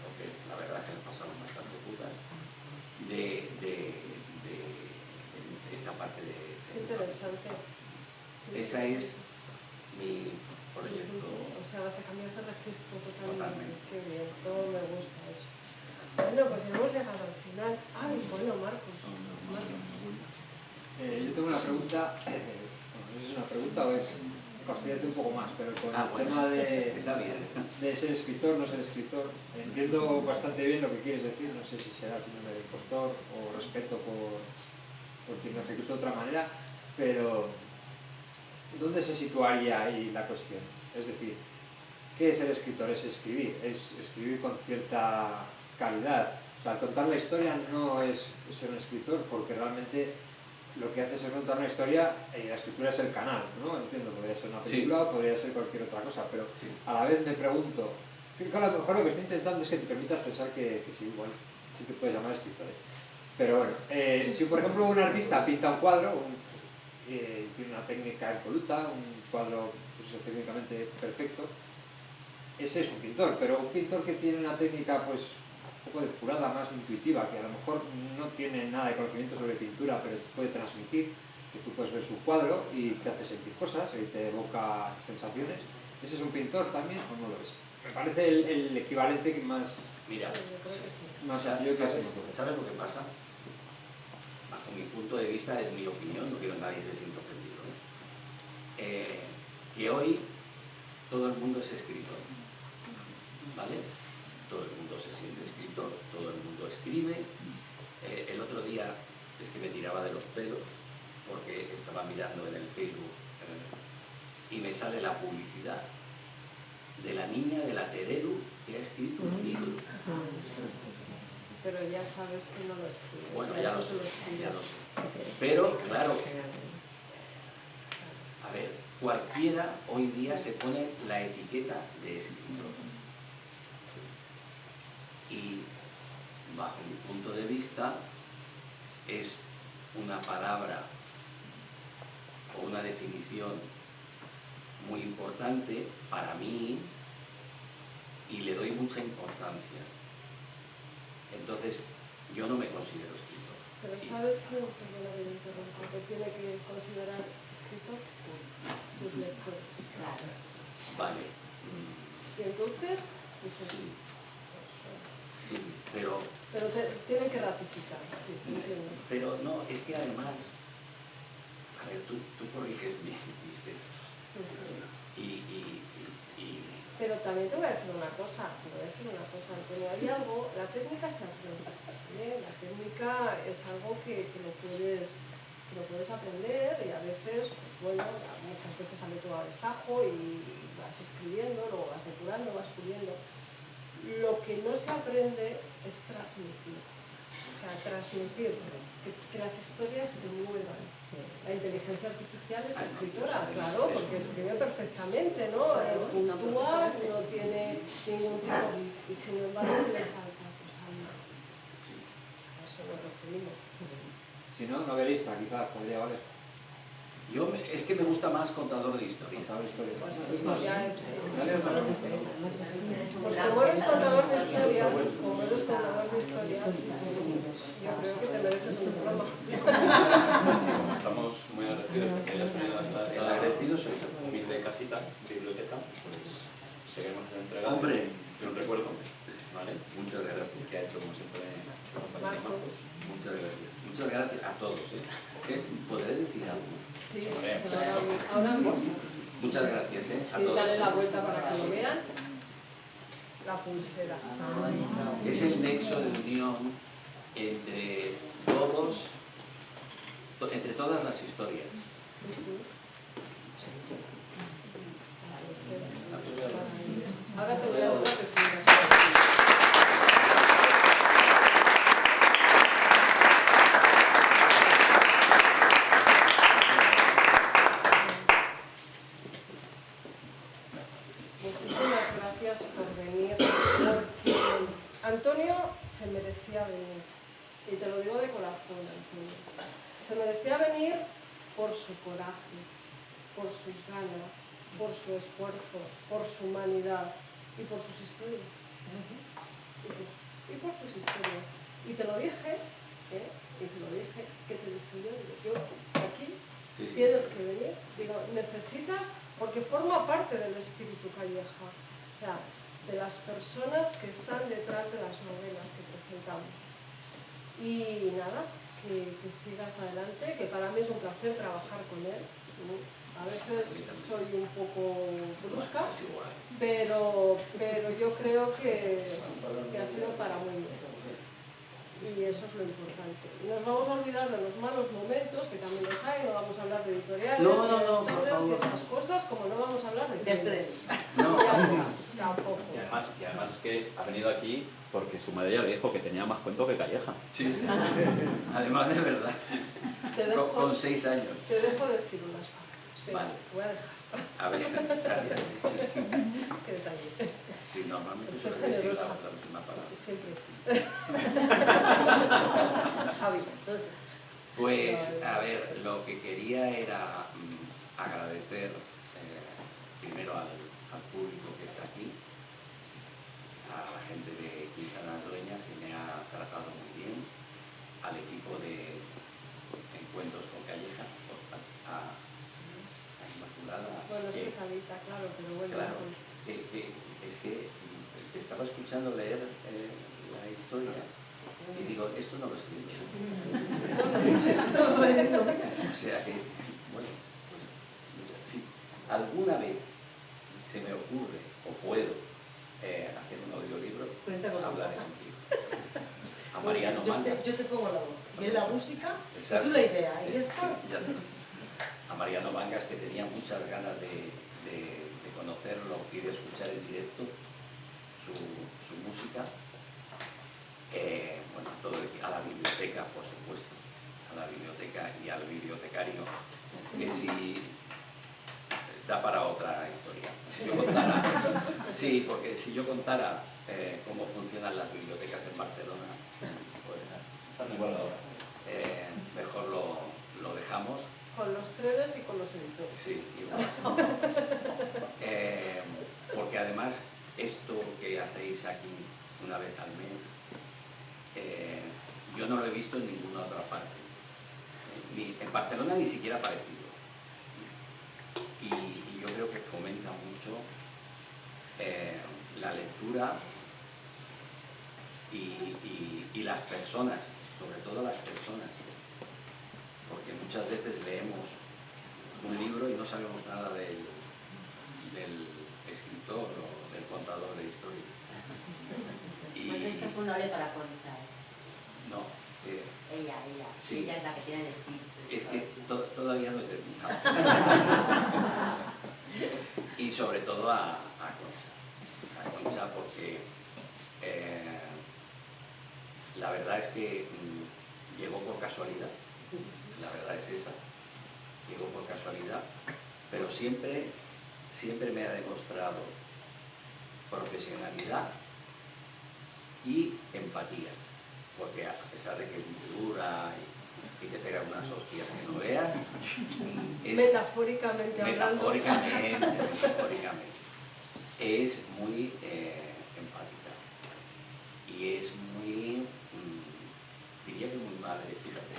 porque la verdad es que le pasaron bastante putas, de esta parte de interesante. Esa es mi proyecto. O sea, vas a cambiar de registro Totalmente. Qué bien, todo me gusta eso. Bueno, pues ya hemos llegado al final. Ay, bueno, Marcos. Yo tengo una pregunta, no sé si es una pregunta o es fastidiarte un poco más, pero con el tema está bien. de ser escritor, no ser escritor, entiendo bastante bien lo que quieres decir, no sé si será síndrome de impostor o respeto por quien lo ejecuta de otra manera, pero ¿dónde se situaría ahí la cuestión? Es decir, ¿qué es ser escritor? Es escribir con cierta calidad. O sea, contar la historia no es ser un escritor, porque realmente lo que haces es contar una historia y la escritura es el canal, ¿no? Entiendo, podría ser una película o podría ser cualquier otra cosa, pero a la vez me pregunto, a lo mejor lo que estoy intentando es que te permitas pensar que sí, igual sí te puedes llamar escritor. Pero bueno, si por ejemplo un artista pinta un cuadro, tiene una técnica impoluta, un cuadro pues, técnicamente perfecto, ese es un pintor, pero un pintor que tiene una técnica pues un poco depurada, más intuitiva, que a lo mejor no tiene nada de conocimiento sobre pintura, pero puede transmitir, que tú puedes ver su cuadro y te hace sentir cosas y te evoca sensaciones. ¿Ese es un pintor también o no lo es? Me parece el equivalente más... Mira, más ¿sabes lo que pasa? Bajo mi punto de vista, es mi opinión, no quiero que nadie se sienta ofendido, que hoy todo el mundo es escritor, ¿vale? Todo el mundo se siente escritor, todo el mundo escribe. El otro día es que me tiraba de los pelos porque estaba mirando en el Facebook y me sale la publicidad de la niña de la Terelu que ha escrito un libro. Pero ya sabes que no lo escribe. Bueno, Por ya eso lo se sé, escribe. ya lo sé. Pero, claro, a ver, cualquiera hoy día se pone la etiqueta de escritor. Y, bajo mi punto de vista, es una palabra o una definición muy importante para mí y le doy mucha importancia. Entonces, yo no me considero escritor. Pero ¿sabes quién, perdona que me interrumpa, que tiene que considerar escritor? Tus lectores. Claro. Vale. Y entonces, dices, Sí, sí, pero tienen que ratificar, sí, entiendo. Pero no, es que además, a ver, tú corriges mis textos. Pero también te voy a decir una cosa, Antonio, hay algo, la técnica se aprende, ¿eh? La técnica es algo que lo puedes aprender y a veces, pues bueno, muchas veces sale todo a destajo y vas escribiendo, luego vas depurando, vas puliendo. Lo que no se aprende es transmitir. O sea, transmitir, que las historias te muevan. La inteligencia artificial es escritora, claro, porque escribe perfectamente, ¿no? Puntúa, no tiene ningún tipo, y sin embargo le falta pues alma. A eso nos referimos. Si no, novelista, quizás podría valer. Es que me gusta más contador de historia. Contador de historia. Ya, sí. Pues como eres contador de historias, yo creo que te mereces un diploma. Estamos muy agradecidos de que hayas venido hasta El esta agradecido soy yo. humilde casita, biblioteca. Pues seguimos entregando Hombre. un recuerdo, ¿vale? Muchas gracias. Que ha hecho como siempre Marcos. Muchas gracias. Muchas gracias a todos. ¿Podré decir algo? Sí, ahora mismo. Muchas gracias a Sí, todos. dale la vuelta para que lo vean. La pulsera. Es el nexo de unión entre todos, entre todas las historias. Ahora te voy a dar una pequeña. Muchísimas gracias por venir, porque Antonio se merecía venir, y te lo digo de corazón, Antonio. Se merecía venir por su coraje, por sus ganas, por su esfuerzo, por su humanidad y por sus historias. Y por tus historias. Y te lo dije, ¿qué te dije yo? Digo, yo aquí Sí, sí. tienes que venir. Digo, necesitas, porque forma parte del espíritu Calleja, o sea, de las personas que están detrás de las novelas que presentamos. Y nada, que sigas adelante, que para mí es un placer trabajar con él. A veces soy un poco brusca, Es igual. pero yo creo que ha sido para muy bien. Y eso es lo importante. Y nos vamos a olvidar de los malos momentos, que también los hay, no vamos a hablar de editoriales, No, de por editores y favor. esas cosas, como no vamos a hablar de Del trenes. No, Ya está, tampoco. Y además es que ha venido aquí porque su madre ya le dijo que tenía más cuento que Calleja. sí. Además de verdad. Te dejo, Con 6 años. te dejo decir unas palabras. Venga, Vale. te voy a dejar. A ver, gracias. Qué detalle. Sí, normalmente Estoy suele decir generosa. la última palabra. Siempre. Javi, entonces. Pues, a ver, lo que quería era agradecer primero al público que está aquí, a la gente de Quintana Dueñas que me ha tratado muy bien, al equipo de Encuentros con Calleja, a Inmaculada. Bueno, es que- que salita, claro, pero bueno. Claro, pues, es que te estaba escuchando leer la historia y digo, esto no lo escribí. O sea que, bueno, pues si alguna vez se me ocurre o puedo hacer un audiolibro, Cuenta con hablaré contigo. A Mariano yo Manga. te pongo la voz. Y es la música, y Exacto. tú la idea, y ya está. Ya está. a Mariano Mangas, que tenía muchas ganas de conocerlo y de escuchar en directo su música. Bueno, a la biblioteca, por supuesto, a la biblioteca y al bibliotecario, que si da para otra historia. Si yo contara, sí, porque si yo contara cómo funcionan las bibliotecas en Barcelona, pues Están igual ahora. mejor lo dejamos. Con los trenes y con los editores. Sí, igual. Porque además, esto que hacéis aquí una vez al mes, yo no lo he visto en ninguna otra parte. En Barcelona ni siquiera parecido. Y yo creo que fomenta mucho la lectura y las personas, sobre todo las personas. Porque muchas veces leemos un libro y no sabemos nada del escritor o del contador de historia. Pues esto es un ole para Concha. No. Ella. Sí. Ella es la que tiene el espíritu. Es que todavía no he terminado. Y sobre todo a Concha. A Concha porque la verdad es que llegó por casualidad. La verdad es esa. Llegó por casualidad. Pero siempre me ha demostrado profesionalidad y empatía. Porque a pesar de que es muy dura y te pega unas hostias que no veas, Metafóricamente hablando. Metafóricamente. Es muy empática. Y es muy, diría que muy madre, fíjate.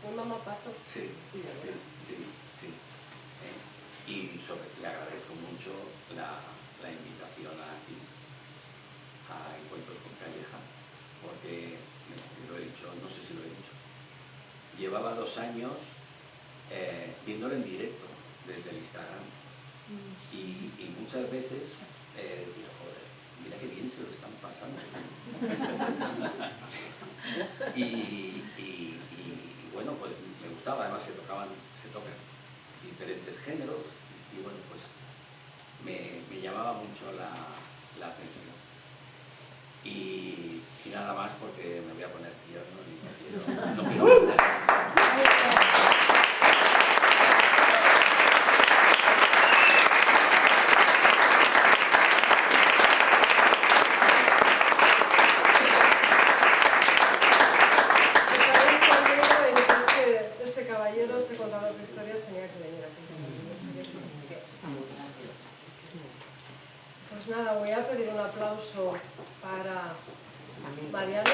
Un mamapato. Sí. Y le agradezco mucho la invitación aquí a Encuentros con Calleja, porque, lo he dicho, no sé si lo he dicho, llevaba 2 años viéndolo en directo desde el Instagram y muchas veces decía, joder, mira qué bien se lo están pasando. y bueno, pues me gustaba, además se tocan diferentes géneros y bueno, pues me llamaba mucho la atención. Y nada más porque me voy a poner tierno y no quiero caballero, este contador de historias, tenía que venir aquí. Pues nada, voy a pedir un aplauso para Mariano.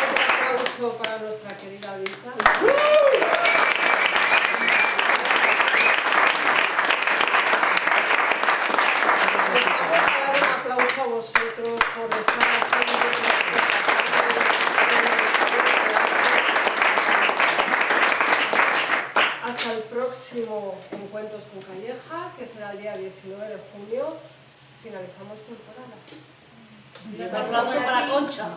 Otro aplauso para nuestra querida Vita. A vosotros por estar aquí. Hasta el próximo Encuentros con Calleja, que será el día 19 de junio. Finalizamos temporada. Un aplauso para Concha.